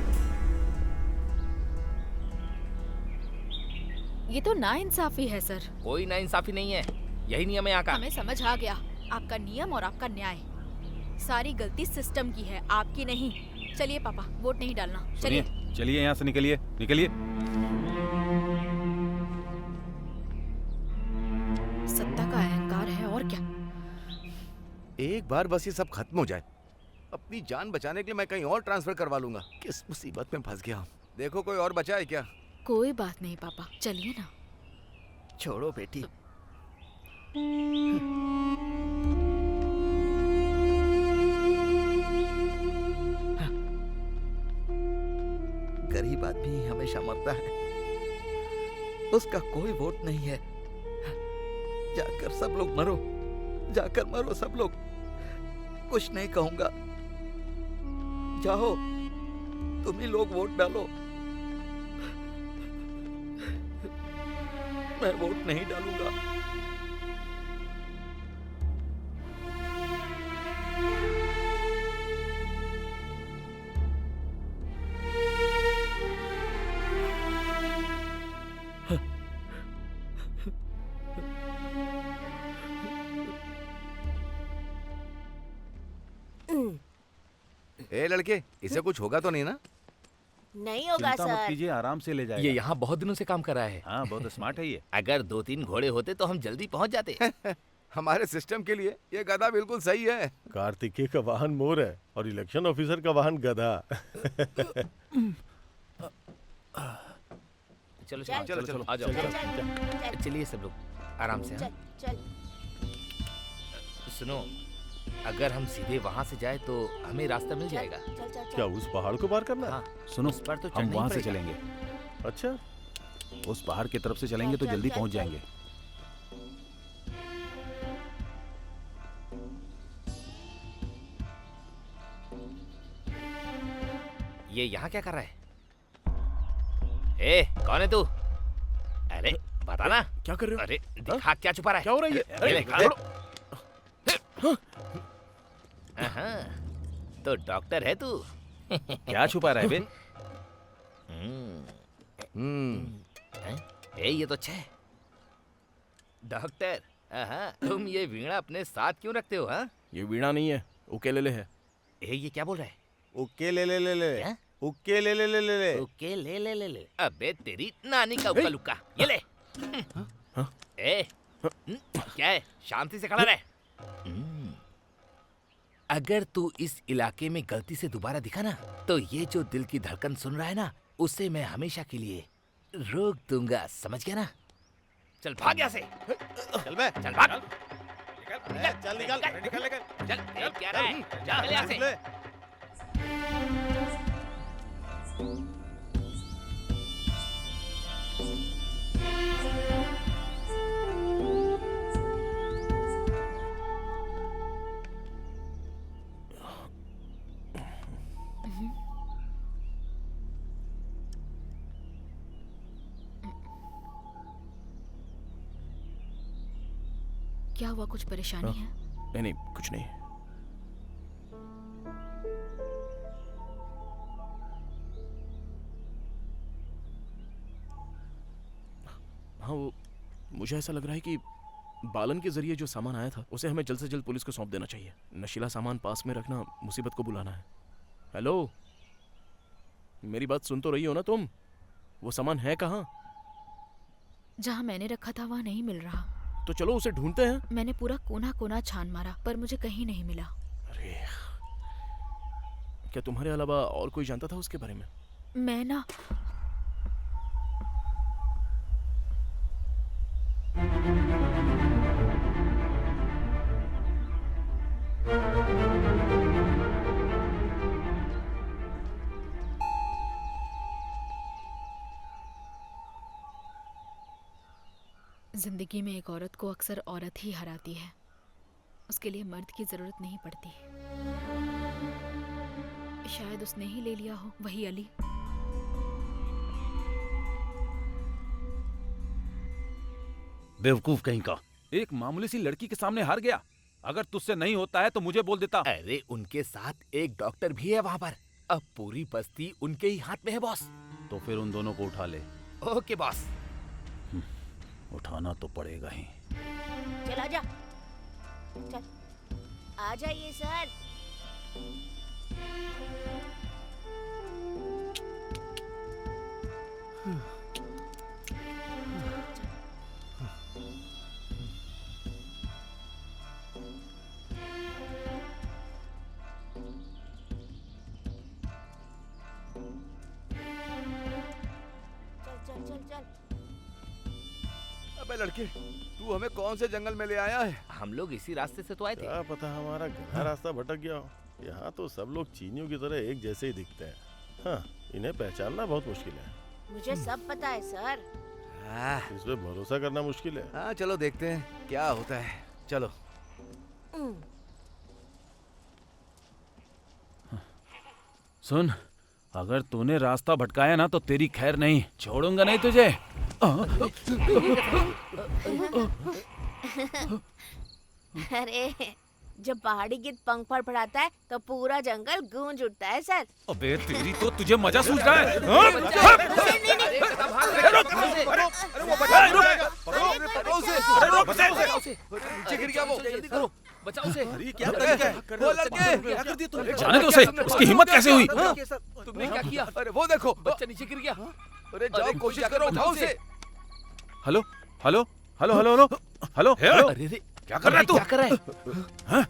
Speaker 9: ये तो नाइंसाफी है सर।
Speaker 11: कोई नाइंसाफी नहीं है, यही नियम है यहाँ का।
Speaker 9: हमें समझ आ गया, आपका नियम और आपका न्याय। सारी गलती सिस्टम की है, आपकी नहीं। चलिए पापा, वोट नहीं डालना। चलिए
Speaker 4: चलिए यहाँ से निकलिए निकलिए।
Speaker 9: सत्ता का अहंकार है और क्या।
Speaker 3: एक बार बस ये सब खत्म हो जाए, अपनी जान बचाने के लिए मैं कहीं और ट्रांसफर करवा लूंगा। किस मुसीबत में फंस गया हूँ। देखो कोई और बचा है क्या?
Speaker 9: कोई बात नहीं पापा, चलिए ना।
Speaker 10: छोड़ो बेटी। गरीब आदमी हमेशा मरता है।
Speaker 8: उसका कोई वोट नहीं है। जाकर सब लोग मरो, जाकर मरो सब लोग। कुछ नहीं कहूंगा, जाओ, तुम ही लोग वोट डालो। मैं वोट नहीं डालूंगा।
Speaker 3: ए लड़के, इसे कुछ होगा तो नहीं ना?
Speaker 12: नहीं होगा
Speaker 4: चिंता मत
Speaker 12: सर।
Speaker 4: कीजिए, आराम से ले जाएगा।
Speaker 11: ये यहाँ बहुत दिनों से काम कर रहा है।
Speaker 4: हाँ, बहुत स्मार्ट है ये।
Speaker 11: अगर 2-3 घोड़े होते तो हम जल्दी पहुँच जाते।
Speaker 3: हमारे सिस्टम के लिए ये गधा बिल्कुल सही है।
Speaker 6: कार्तिकेय का वाहन मोर है और इलेक्शन ऑफिसर का वाहन गधा।
Speaker 11: चलो
Speaker 12: चल,
Speaker 11: चलो चलो आ जाओ।
Speaker 12: चल, चल, चल,
Speaker 11: चलिए सब लोग आराम से। हाँ?
Speaker 12: चल, चल।
Speaker 11: सुनो, अगर हम सीधे वहाँ से जाए तो हमें रास्ता मिल जाएगा।
Speaker 12: चल, चल, चल।
Speaker 6: क्या उस पहाड़ को पार करना है?
Speaker 11: हाँ,
Speaker 4: सुनो,
Speaker 11: उस पर तो
Speaker 4: हम
Speaker 11: चढ़ना ही
Speaker 4: वहाँ से
Speaker 11: पड़ेगा।
Speaker 4: चलेंगे।
Speaker 6: अच्छा,
Speaker 4: उस पहाड़ की तरफ से चलेंगे तो
Speaker 12: चल,
Speaker 4: जल्दी
Speaker 12: चल,
Speaker 4: पहुँच
Speaker 12: चल।
Speaker 4: जाएंगे।
Speaker 11: ये यहाँ क्या कर रहा है? ए, कौन है तू? अरे बता ना।
Speaker 2: क्या कर रहे हो?
Speaker 11: अरे दिखा, क्या छुपा रहा है?
Speaker 2: क्या हो रहा है ये?
Speaker 11: ये ले,
Speaker 2: अरे,
Speaker 11: हाँ, तो डॉक्टर है तू?
Speaker 4: क्या छुपा रहा है बे?
Speaker 11: हैं? ए, ये तो अच्छा है। डॉक्टर, हाँ, तुम ये वीणा अपने साथ क्यों रखते हो? हाँ,
Speaker 2: ये वीणा नहीं है, उकेलेले है।
Speaker 11: ए, ये क्या बोल रहा है?
Speaker 3: उक्के ले ले ले ले,
Speaker 11: क्या?
Speaker 3: उक्के ले ले ले ले ले।
Speaker 11: ओके, ले ले ले ले। अबे तेरी नानी का उक्का लुक्का, ये ले। ए, क्या है? शांति से खड़ा रह। अगर तू इस इलाके में गलती से दोबारा दिखा ना, तो ये जो दिल की धड़कन सुन रहा है ना, उसे मैं हमेशा के लिए रोक दूंगा, समझ गया ना? चल भाग यहाँ से।
Speaker 3: चल बे,
Speaker 11: चल भाग।
Speaker 3: चल निकल, निकल निकल।
Speaker 11: चल, ए, क्या रहा है? चल यहाँ से।
Speaker 9: क्या हुआ, कुछ परेशानी है?
Speaker 2: नहीं नहीं, कुछ नहीं। हाँ, वो मुझे ऐसा लग रहा है कि बालन के जरिए जो सामान आया था उसे हमें जल्द से जल्द पुलिस को सौंप देना चाहिए। नशीला सामान पास में रखना मुसीबत को बुलाना है। हेलो, मेरी बात सुन तो रही हो ना तुम? वो सामान है कहाँ?
Speaker 9: जहाँ मैंने रखा था वहाँ नहीं मिल रहा।
Speaker 2: तो चलो उसे ढूंढते हैं।
Speaker 9: मैंने पूरा कोना कोना छान मारा पर मुझे कहीं नहीं मिला।
Speaker 2: अरे, क्या तुम्हारे अलावा और कोई जानता था उसके बारे में?
Speaker 9: मैं ना जिंदगी में एक औरत को अक्सर औरत ही हराती है। उसके लिए मर्द की जरूरत नहीं पड़ती। शायद उसने ही ले लिया हो, वही अली।
Speaker 4: बेवकूफ कहीं का, एक मामूली सी लड़की के सामने हार गया। अगर तुझसे नहीं होता है तो मुझे बोल देता।
Speaker 11: अरे उनके साथ एक डॉक्टर भी है वहाँ पर। अब पूरी बस्ती उनके ही हाथ में है बॉस।
Speaker 4: तो फिर उन दोनों को उठा ले।
Speaker 11: Okay boss.
Speaker 4: उठाना तो पड़ेगा ही।
Speaker 12: चल आजा, चल आ जाइए सर। चल चल चल।
Speaker 3: अबे लड़के, तू हमें कौन से जंगल में ले आया है?
Speaker 11: हम लोग इसी रास्ते से तो आए थे।
Speaker 6: क्या पता हमारा गधा रास्ता भटक गया हो। यहाँ तो सब लोग चीनियों की तरह एक जैसे ही दिखते हैं। हाँ, इन्हें पहचानना बहुत मुश्किल है।
Speaker 12: मुझे सब पता है सर।
Speaker 6: इस पे भरोसा करना मुश्किल है।
Speaker 3: हाँ चलो देखते हैं क्या होता है। चलो।
Speaker 4: सुन, अगर तूने रास्ता भटकाया ना तो तेरी खैर नहीं, छोड़ूंगा नहीं तुझे।
Speaker 7: अरे जब पहाड़ी गिद्ध पंख फड़फड़ाता है तो पूरा जंगल गूंज उठता है सर।
Speaker 4: अबे तेरी तो तुझे मजा सूझ रहा है।
Speaker 3: नीचे गिर गया वो, जल्दी करो, बचाओ उसे।
Speaker 6: अरे क्या तरीका है?
Speaker 3: वो लड़के,
Speaker 6: क्या कर दिया तुमने?
Speaker 4: जाने दो उसे, उसकी हिम्मत कैसे हुई?
Speaker 3: तुमने क्या किया? अरे वो देखो, बच्चा नीचे गिर गया। अरे जाओ, कोशिश करो, उठाओ उसे।
Speaker 4: Hello hello hello hello hello hello hello.
Speaker 3: अरे
Speaker 4: क्या कर रहा है तू?
Speaker 3: क्या कर रहा है?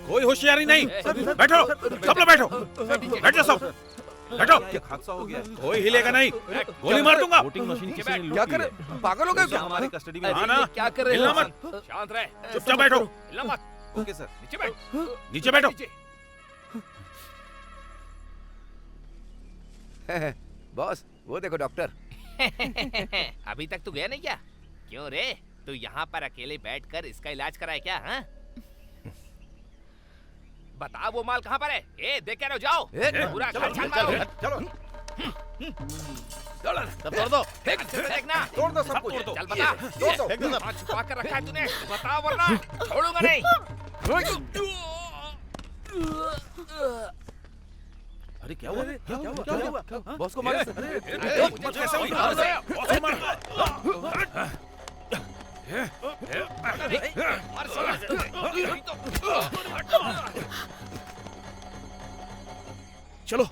Speaker 4: कोई होशियारी नहीं। बैठो, सब लोग बैठो, बैठ जाओ सब, बैठो।
Speaker 6: हादसा हो गया।
Speaker 4: कोई हिलेगा नहीं, गोली मार दूंगा।
Speaker 6: वोटिंग मशीन किसी ने लूट
Speaker 3: क्या
Speaker 6: ली
Speaker 3: कर
Speaker 6: है।
Speaker 3: रहे? पागल हो गए क्या?
Speaker 6: हमारी कस्टडी में।
Speaker 4: हाँ ना,
Speaker 3: क्या कर रहे
Speaker 4: हिलना
Speaker 3: हो?
Speaker 4: मत, शांत रहे, चुपचाप बैठो, हिलना मत।
Speaker 6: Okay sir.
Speaker 4: नीचे बैठ, नीचे बैठो।
Speaker 3: बॉस, वो देखो डॉक्टर।
Speaker 11: अभी तक तू गया नहीं क्या? क्यों रे, तू यहाँ पर अकेले बैठकर इसका इलाज कराए क्या? हाँ? बता वो माल कहाँ पर है? ए, देख के रहो, जाओ। पूरा घर छान मारो।
Speaker 3: चलो।
Speaker 6: सब तोड़ दो।
Speaker 11: फेंकना।
Speaker 3: तोड़ दो सब कुछ।
Speaker 11: चल बता।
Speaker 3: तोड़ दो।
Speaker 6: फेंक दो सब।
Speaker 11: कहाँ छुपा कर रखा है तूने? बता वरना छोड़ूंगा नहीं।
Speaker 6: अरे क्या हुआ? क्या हुआ? क्या हुआ?
Speaker 3: बॉस को मारो।
Speaker 4: कैसे हुई? कैसे मारा? चलो।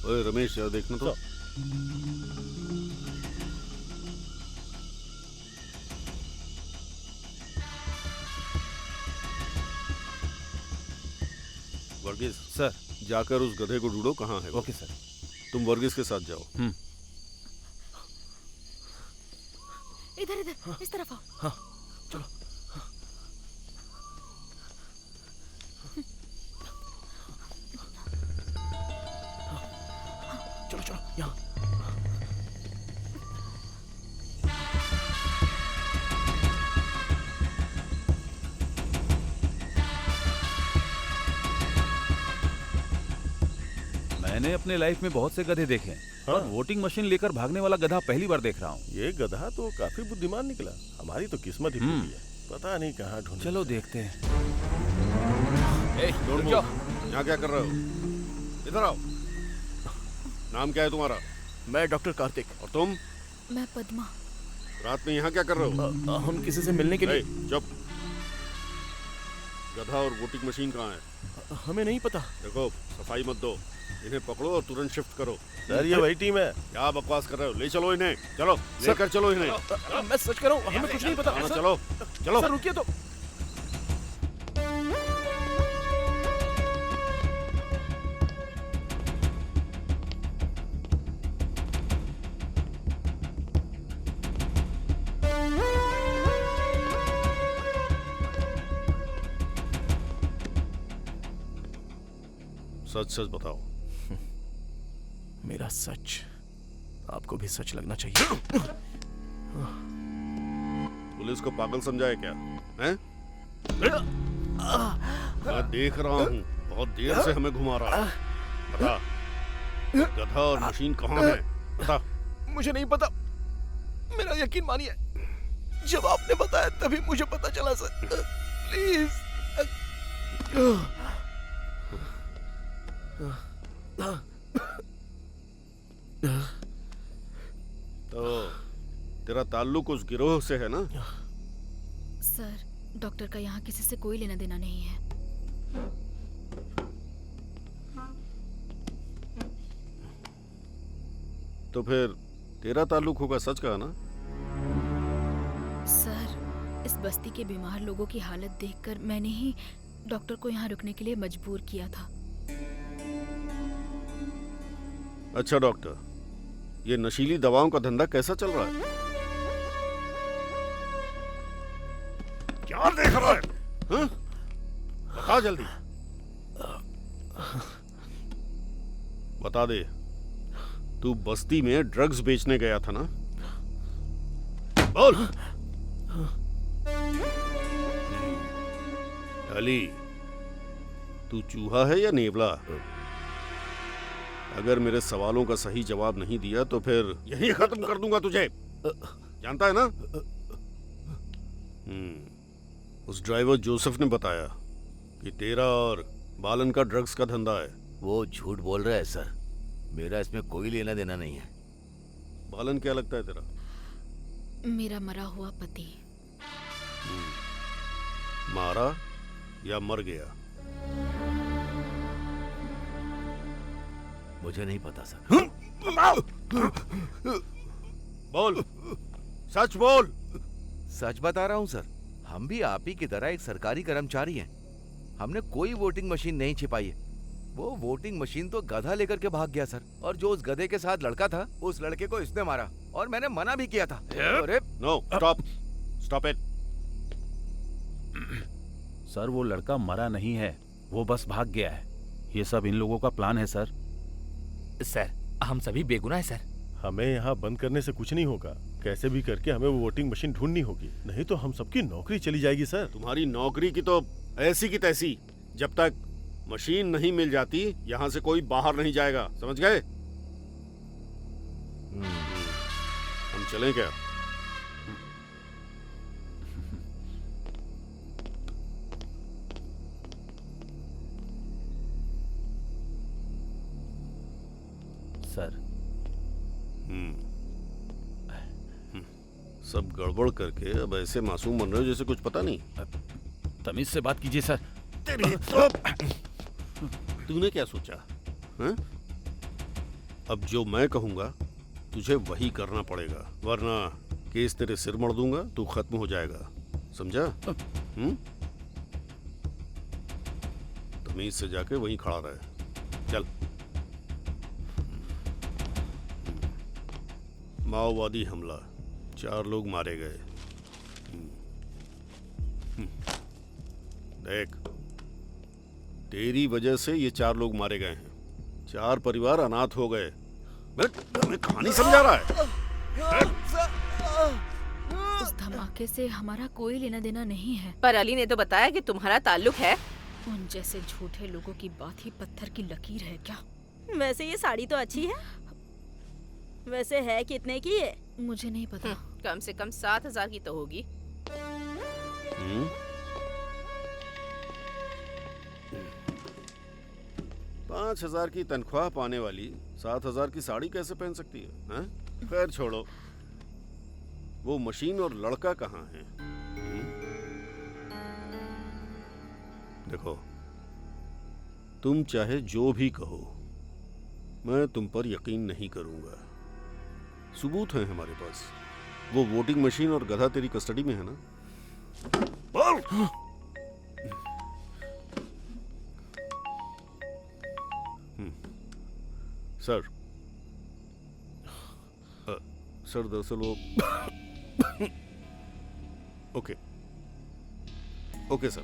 Speaker 1: ओए रमेश, यार देखना तो। वर्गीस
Speaker 4: सर।
Speaker 1: जाकर उस गधे को ढूंढो, कहाँ है वो।
Speaker 4: Okay sir.
Speaker 1: तुम वर्गीस के साथ जाओ।
Speaker 9: इधर इधर, इस तरफ आओ।
Speaker 2: हाँ, चलो। चलो चलो, यहाँ।
Speaker 4: मैंने अपने लाइफ में बहुत से गधे देखे हैं, पर वोटिंग मशीन लेकर भागने वाला गधा पहली बार देख रहा हूँ।
Speaker 6: ये गधा तो काफी बुद्धिमान निकला। हमारी तो किस्मत ही फूटी है। पता नहीं कहाँ ढूंढे।
Speaker 4: चलो देखते हैं।
Speaker 1: Don't move. यहाँ क्या कर रहे हो? इधर आओ। नाम क्या है तुम्हारा?
Speaker 2: मैं डॉक्टर कार्तिक।
Speaker 1: और तुम?
Speaker 9: मैं पद्मा।
Speaker 1: रात में यहाँ क्या कर रहे हो?
Speaker 2: हम किसी से मिलने के लिए।
Speaker 1: चुप। गधा और वोटिंग मशीन कहाँ है?
Speaker 2: हमें नहीं पता।
Speaker 1: देखो, सफाई मत दो, इन्हें पकड़ो और तुरंत शिफ्ट करो।
Speaker 6: सर ये वही टीम है।
Speaker 1: क्या बकवास कर रहे हो? ले चलो इन्हें, चलो लेकर चलो इन्हें।
Speaker 2: मैं सच कर रहा हूँ, हमें कुछ नहीं पता।
Speaker 1: चलो चलो।
Speaker 2: सर रुकिए तो।
Speaker 1: सच सच बताओ।
Speaker 2: मेरा सच आपको भी सच लगना चाहिए।
Speaker 1: पुलिस को पागल समझाए क्या? हैं? मैं देख रहा हूँ, बहुत देर से हमें घुमा रहा है। बता, गधा और मशीन कहाँ है? बता।
Speaker 2: मुझे नहीं पता, मेरा यकीन मानिए, जब आपने बताया तभी मुझे पता चला सर। प्लीज।
Speaker 1: तो तेरा ताल्लुक उस गिरोह से है ना?
Speaker 9: सर, डॉक्टर का यहाँ किसी से कोई लेना देना नहीं है।
Speaker 1: तो फिर तेरा ताल्लुक होगा, सच कहा ना?
Speaker 9: सर, इस बस्ती के बीमार लोगों की हालत देखकर मैंने ही डॉक्टर को यहाँ रुकने के लिए मजबूर किया था।
Speaker 1: अच्छा डॉक्टर, ये नशीली दवाओं का धंधा कैसा चल रहा है? क्या देख रहा है? हाँ? बता जल्दी, बता दे। तू बस्ती में ड्रग्स बेचने गया था ना? बोल। अली, तू चूहा है या नेवला? अगर मेरे सवालों का सही जवाब नहीं दिया तो फिर यही खत्म कर दूंगा तुझे, जानता है ना? उस ड्राइवर जोसेफ ने बताया कि तेरा और बालन का ड्रग्स का धंधा है।
Speaker 3: वो झूठ बोल रहा है सर, मेरा इसमें कोई लेना देना नहीं है।
Speaker 1: बालन क्या लगता है तेरा?
Speaker 9: मेरा मरा हुआ पति।
Speaker 1: मारा या मर गया?
Speaker 3: मुझे नहीं पता सर।
Speaker 1: बोल, सच बोल।
Speaker 3: सच बता रहा हूँ सर, हम भी आप ही की तरह एक सरकारी कर्मचारी हैं। हमने कोई वोटिंग मशीन नहीं छिपाई है। वो वोटिंग मशीन तो गधा लेकर के भाग गया सर, और जो उस गधे के साथ लड़का था, उस लड़के को इसने मारा, और मैंने मना भी किया था। अरे
Speaker 1: नो, स्टॉप इट।
Speaker 4: सर, वो लड़का मरा नहीं है, वो बस भाग गया है। ये सब इन लोगों का प्लान है सर।
Speaker 11: सर, हम सभी बेगुनाह हैं सर।
Speaker 6: हमें यहाँ बंद करने से कुछ नहीं होगा। कैसे भी करके हमें वो वोटिंग मशीन ढूंढनी होगी, नहीं तो हम सबकी नौकरी चली जाएगी सर।
Speaker 1: तुम्हारी नौकरी की तो ऐसी की तैसी। जब तक मशीन नहीं मिल जाती यहाँ से कोई बाहर नहीं जाएगा, समझ गए? हम चलें क्या?
Speaker 4: सर,
Speaker 1: सब गड़बड़ करके अब ऐसे मासूम बन रहे हो जैसे कुछ पता नहीं।
Speaker 4: तमीज से बात कीजिए सर।
Speaker 1: तेरी तो तूने क्या सोचा है? अब जो मैं कहूंगा तुझे वही करना पड़ेगा, वरना केस तेरे सिर मड़ दूंगा, तू खत्म हो जाएगा, समझा? तमीज से जाके वहीं खड़ा रहे। चल। माओवादी हमला, 4 लोग मारे गए। देख, तेरी वजह से ये 4 लोग मारे गए हैं। 4 परिवार अनाथ हो गए। मैं कहानी समझा रहा है।
Speaker 9: उस धमाके से हमारा कोई लेना देना नहीं है।
Speaker 7: पर अली ने तो बताया कि तुम्हारा ताल्लुक है।
Speaker 9: उन जैसे झूठे लोगों की बात ही पत्थर की लकीर है क्या?
Speaker 5: वैसे ये साड़ी तो अच्छी है। वैसे है कितने की है?
Speaker 9: मुझे नहीं पता।
Speaker 7: कम से कम 7,000 की तो होगी।
Speaker 1: 5,000 की तनख्वाह पाने वाली 7,000 की साड़ी कैसे पहन सकती है, हैं? खैर छोड़ो, वो मशीन और लड़का कहाँ है? देखो, तुम चाहे जो भी कहो, मैं तुम पर यकीन नहीं करूंगा। सबूत है हमारे पास। वो वोटिंग मशीन और गधा तेरी कस्टडी में है ना? बोल। सर, सर दरअसल वो ओके सर,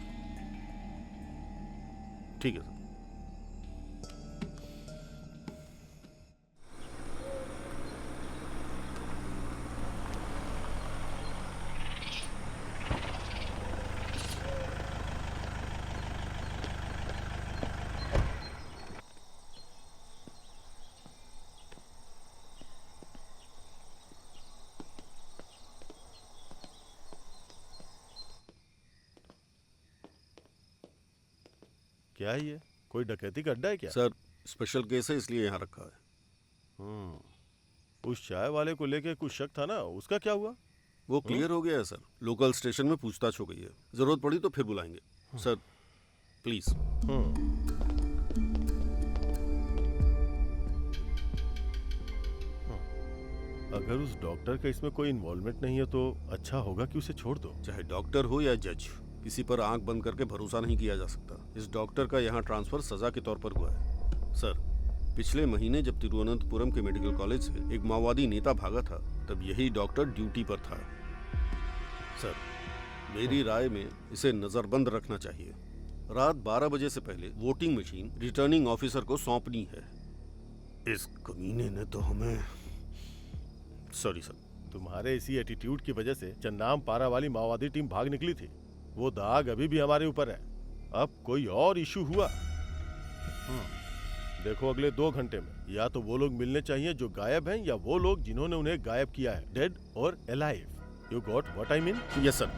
Speaker 1: ठीक है सर।
Speaker 6: क्या है ये? कोई डकैती का अड्डा है क्या?
Speaker 1: सर, स्पेशल केस है इसलिए यहाँ रखा है।
Speaker 6: उस चाय वाले को लेके कुछ शक था ना, उसका क्या हुआ?
Speaker 1: वो क्लियर हो गया है सर। लोकल स्टेशन में पूछताछ हो गई है। जरूरत पड़ी तो फिर बुलाएंगे सर, प्लीज।
Speaker 6: अगर उस डॉक्टर का इसमें कोई इन्वॉल्वमेंट नहीं है तो अच्छा होगा कि उसे छोड़ दो।
Speaker 1: चाहे डॉक्टर हो या जज, किसी पर आंख बंद करके भरोसा नहीं किया जा सकता। इस डॉक्टर का यहाँ ट्रांसफर सजा के तौर पर हुआ है। सर, पिछले महीने जब तिरुवनंतपुरम के मेडिकल कॉलेज से एक माओवादी नेता भागा था, तब यही डॉक्टर ड्यूटी पर था। सर, मेरी राय में इसे नजरबंद रखना चाहिए। रात 12 बजे से पहले वोटिंग मशीन रिटर्निंग ऑफिसर को सौंपनी है। इस कमीने ने तो हमें, सॉरी सर।
Speaker 6: तुम्हारे इसी एटीट्यूड की वजह से चन्नाम पारा वाली माओवादी टीम भाग निकली थी। वो दाग अभी भी हमारे ऊपर है। अब कोई और इशू हुआ, देखो अगले 2 घंटे में या तो वो लोग मिलने चाहिए जो गायब हैं, या वो लोग जिन्होंने उन्हें गायब किया है, डेड और alive. You got what I mean?
Speaker 1: Yes sir.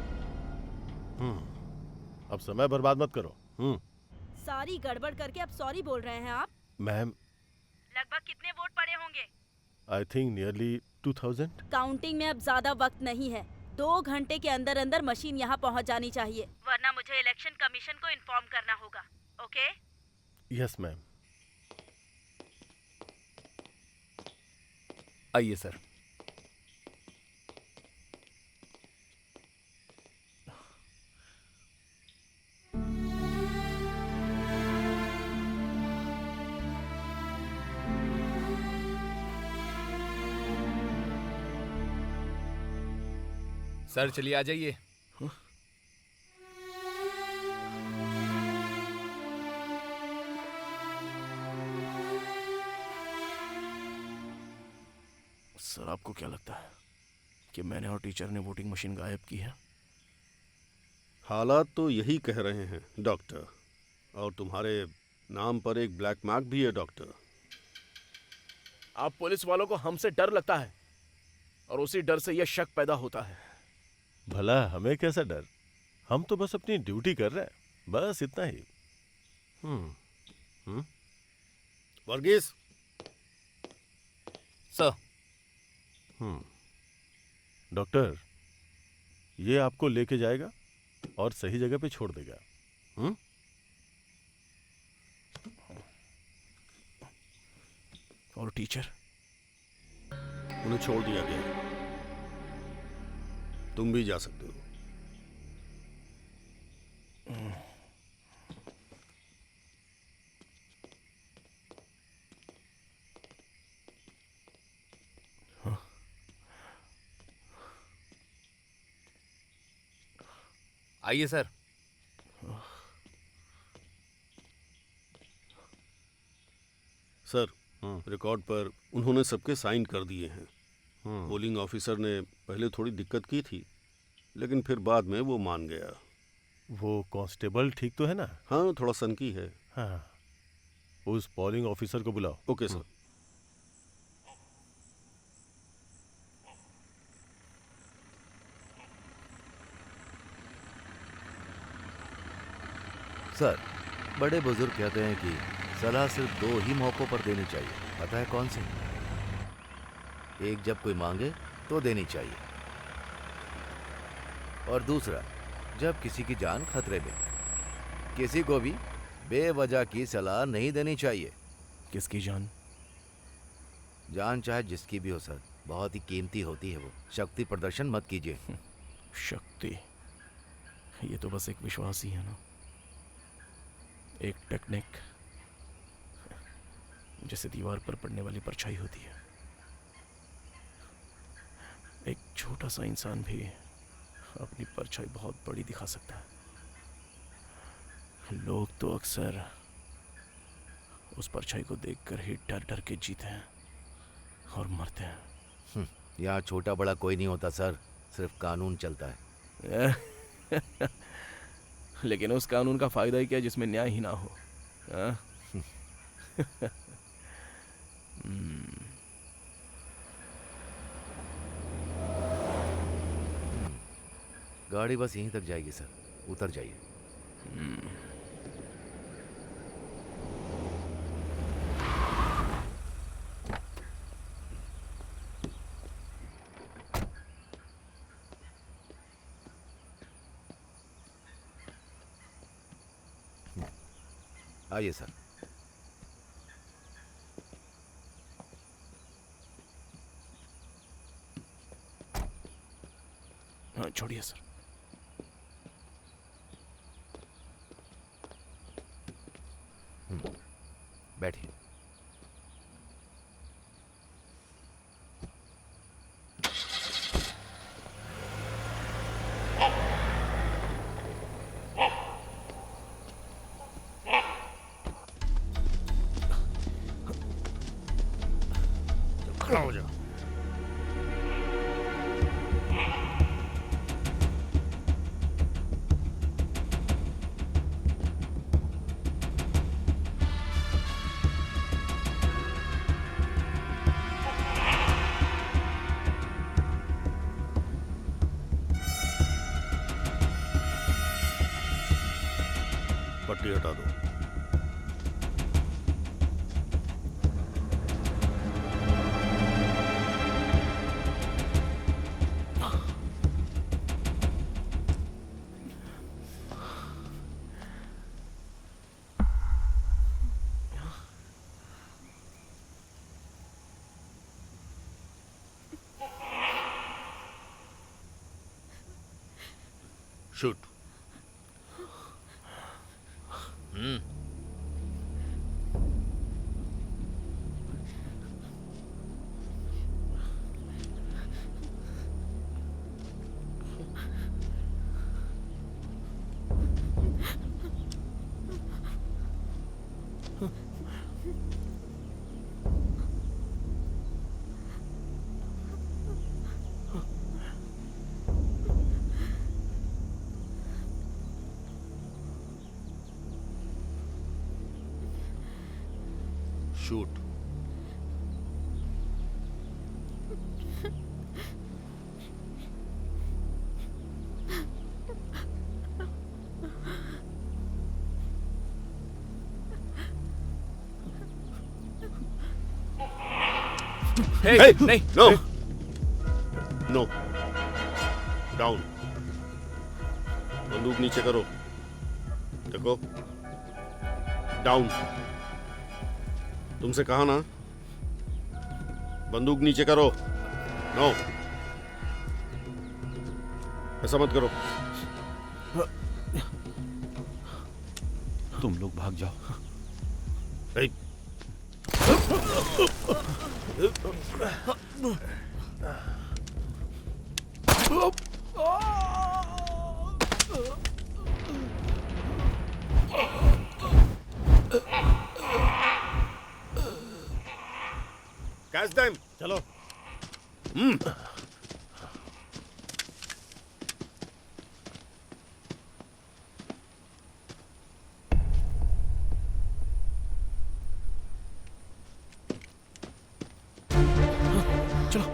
Speaker 6: अब समय बर्बाद मत करो।
Speaker 5: सारी गड़बड़ करके अब सॉरी बोल रहे हैं आप?
Speaker 6: मैम,
Speaker 12: लगभग कितने वोट पड़े होंगे?
Speaker 6: I think nearly 2000।
Speaker 5: काउंटिंग में अब ज्यादा वक्त नहीं है। 2 घंटे के अंदर अंदर मशीन यहाँ पहुँच जानी चाहिए,
Speaker 12: वरना मुझे इलेक्शन कमीशन को इन्फॉर्म करना होगा। ओके?
Speaker 6: Yes ma'am.
Speaker 11: आइए सर। सर चलिए आ जाइए।
Speaker 2: सर, आपको क्या लगता है कि मैंने और टीचर ने वोटिंग मशीन गायब की है?
Speaker 1: हालात तो यही कह रहे हैं डॉक्टर, और तुम्हारे नाम पर एक ब्लैक मार्क भी है डॉक्टर।
Speaker 2: आप पुलिस वालों को हमसे डर लगता है और उसी डर से यह शक पैदा होता है।
Speaker 6: भला हमें कैसा डर? हम तो बस अपनी ड्यूटी कर रहे हैं, बस इतना ही।
Speaker 1: वर्गीस।
Speaker 11: सर।
Speaker 6: डॉक्टर, ये आपको लेके जाएगा और सही जगह पे छोड़ देगा।
Speaker 2: और टीचर?
Speaker 1: उन्हें छोड़ दिया गया। तुम भी जा सकते हो।
Speaker 11: आइए सर।
Speaker 1: सर, रिकॉर्ड पर उन्होंने सबके साइन कर दिए हैं। पोलिंग ऑफिसर ने पहले थोड़ी दिक्कत की थी, लेकिन फिर बाद में वो मान गया।
Speaker 6: वो कांस्टेबल ठीक तो है ना?
Speaker 1: हाँ, थोड़ा सनकी है।
Speaker 6: हाँ, उस पोलिंग ऑफिसर को बुलाओ।
Speaker 1: Okay sir.
Speaker 3: सर, बड़े बुजुर्ग कहते हैं कि सलाह सिर्फ 2 ही मौकों पर देनी चाहिए। पता है कौन सी? एक जब कोई मांगे तो देनी चाहिए, और दूसरा जब किसी की जान खतरे में। किसी को भी बेवजह की सलाह नहीं देनी चाहिए।
Speaker 2: किसकी जान?
Speaker 3: जान चाहे जिसकी भी हो सर, बहुत ही कीमती होती है वो। शक्ति प्रदर्शन मत कीजिए।
Speaker 2: शक्ति? ये तो बस एक विश्वास ही है ना, एक टेक्निक, जैसे दीवार पर पड़ने वाली परछाई होती है। एक छोटा सा इंसान भी अपनी परछाई बहुत बड़ी दिखा सकता है। लोग तो अक्सर उस परछाई को देखकर ही डर डर के जीते हैं और मरते हैं।
Speaker 3: यहाँ छोटा बड़ा कोई नहीं होता सर, सिर्फ कानून चलता है।
Speaker 2: लेकिन उस कानून का फायदा ही क्या जिसमें न्याय ही ना हो?
Speaker 3: गाड़ी बस यहीं तक जाएगी सर, उतर जाइए। आइए सर।
Speaker 2: छोड़िए सर।
Speaker 3: बैठिए।
Speaker 6: खड़ा हो जाओ। पट्टी हटा दो। शूट। शूट।
Speaker 1: Hey,
Speaker 2: नहीं
Speaker 1: no, no, down. बंदूक नीचे करो। देखो, डाउन। तुमसे कहा ना, बंदूक नीचे करो। नो, ऐसा मत करो।
Speaker 4: तुम लोग भाग जाओ।
Speaker 1: Hey. Catch them.
Speaker 6: चलो।
Speaker 2: चलो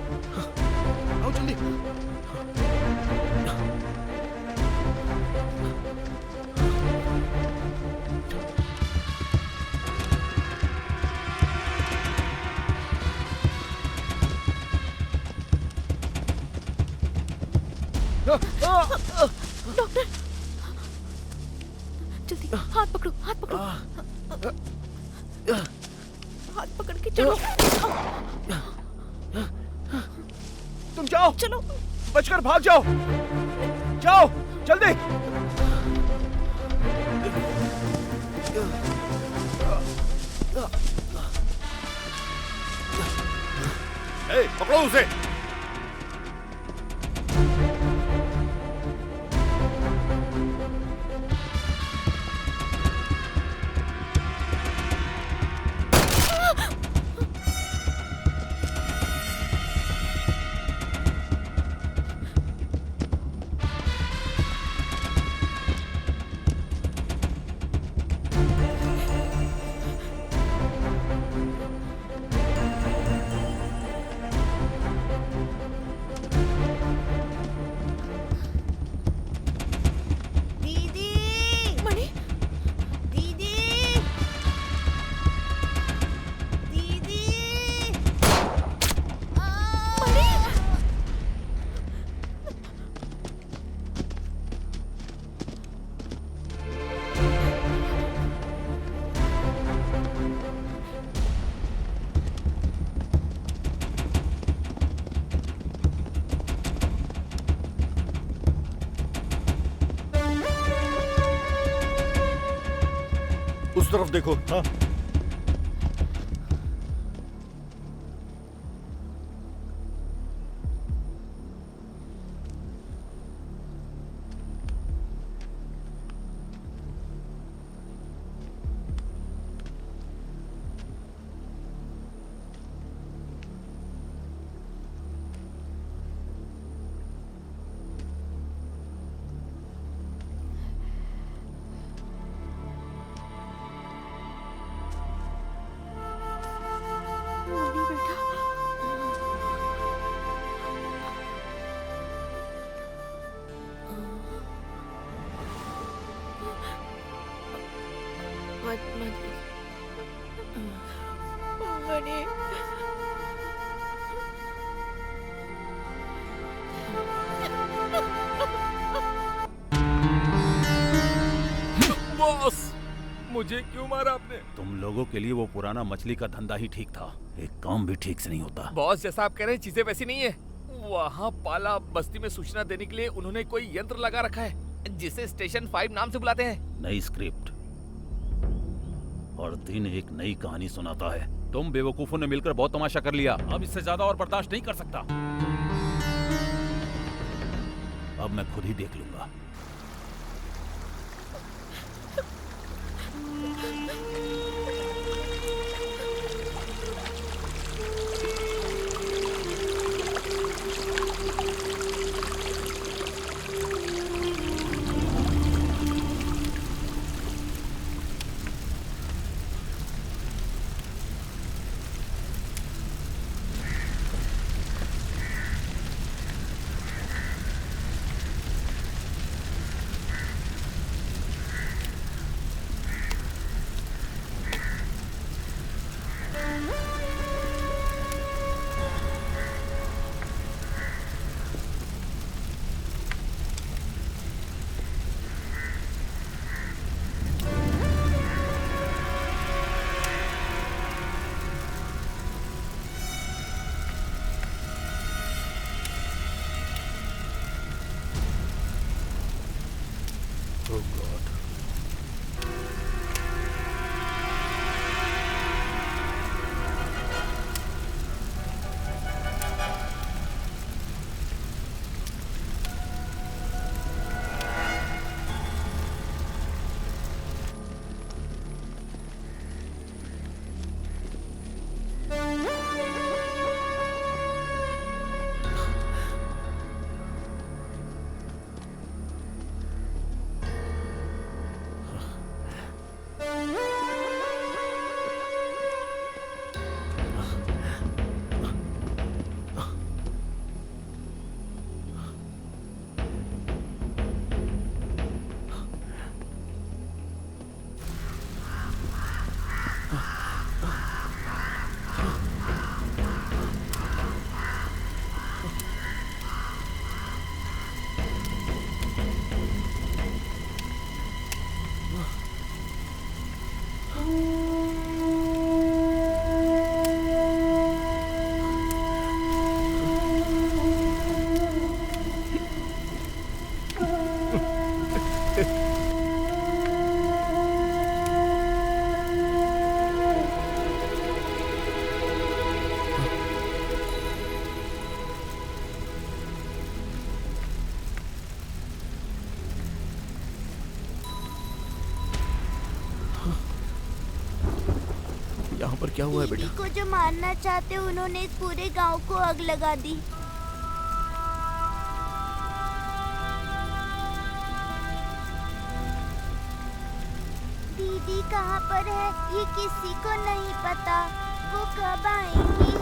Speaker 2: आओ जल्दी।
Speaker 9: डॉक्टर जल्दी हाथ पकड़ो, हाथ पकड़ो, हाथ पकड़ के चलो।
Speaker 2: तुम जाओ,
Speaker 9: चलो
Speaker 2: बचकर भाग जाओ। जाओ जल्दी।
Speaker 1: Hey, पकड़ो उसे।
Speaker 6: उस तरफ देखो। हाँ
Speaker 4: बॉस, मुझे क्यों मारा आपने? तुम लोगों के लिए वो पुराना मछली का धंधा ही ठीक था। एक काम भी ठीक से नहीं होता।
Speaker 11: बॉस, जैसा आप कह रहे हैं चीजें वैसी नहीं है। वहाँ पाला बस्ती में सूचना देने के लिए उन्होंने कोई यंत्र लगा रखा है जिसे स्टेशन 5 नाम से बुलाते हैं।
Speaker 4: नई स्क्रिप्ट और दिन एक नई कहानी सुनाता है। तुम बेवकूफों ने मिलकर बहुत तमाशा कर लिया। अब इससे ज्यादा और बर्दाश्त नहीं कर सकता। अब मैं खुद ही देख लूंगा। Oh God.
Speaker 2: यहाँ पर क्या हुआ है बेटा?
Speaker 13: दीदी को जो मारना चाहते उन्होंने इस पूरे गांव को आग लगा दी। दीदी कहाँ पर है ये किसी को नहीं पता। वो कब आएंगी?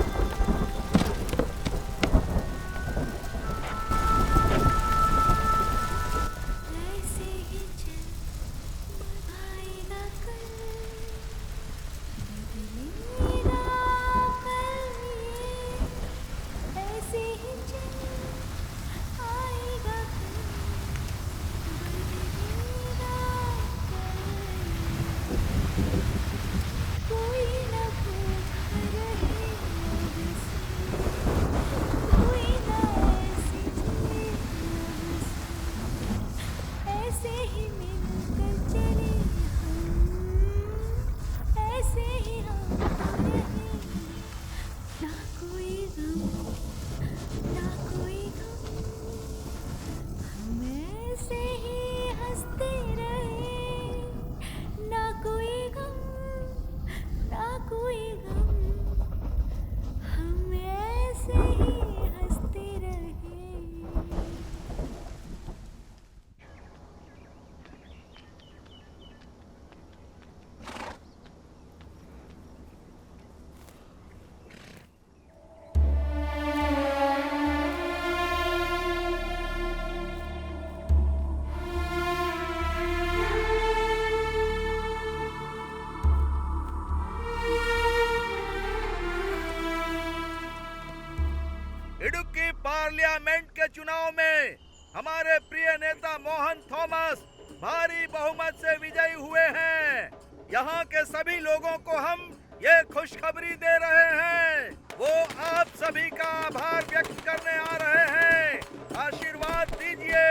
Speaker 8: पार्लियामेंट के चुनाव में हमारे प्रिय नेता मोहन थॉमस भारी बहुमत से विजयी हुए हैं। यहाँ के सभी लोगों को हम ये खुशखबरी दे रहे हैं। वो आप सभी का आभार व्यक्त करने आ रहे हैं। आशीर्वाद दीजिए,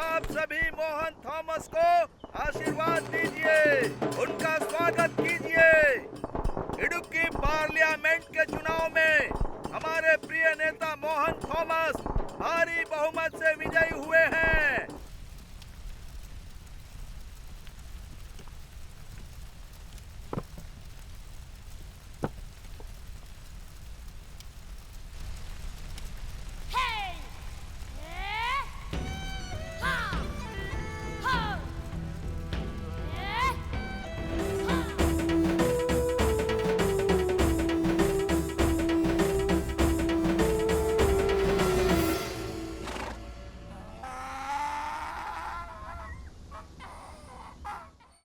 Speaker 8: आप सभी मोहन थॉमस को आशीर्वाद दीजिए, उनका स्वागत कीजिए। इडुक्की पार्लियामेंट के चुनाव में हमारे प्रिय नेता मोहन थॉमस भारी बहुमत से विजयी हुए हैं।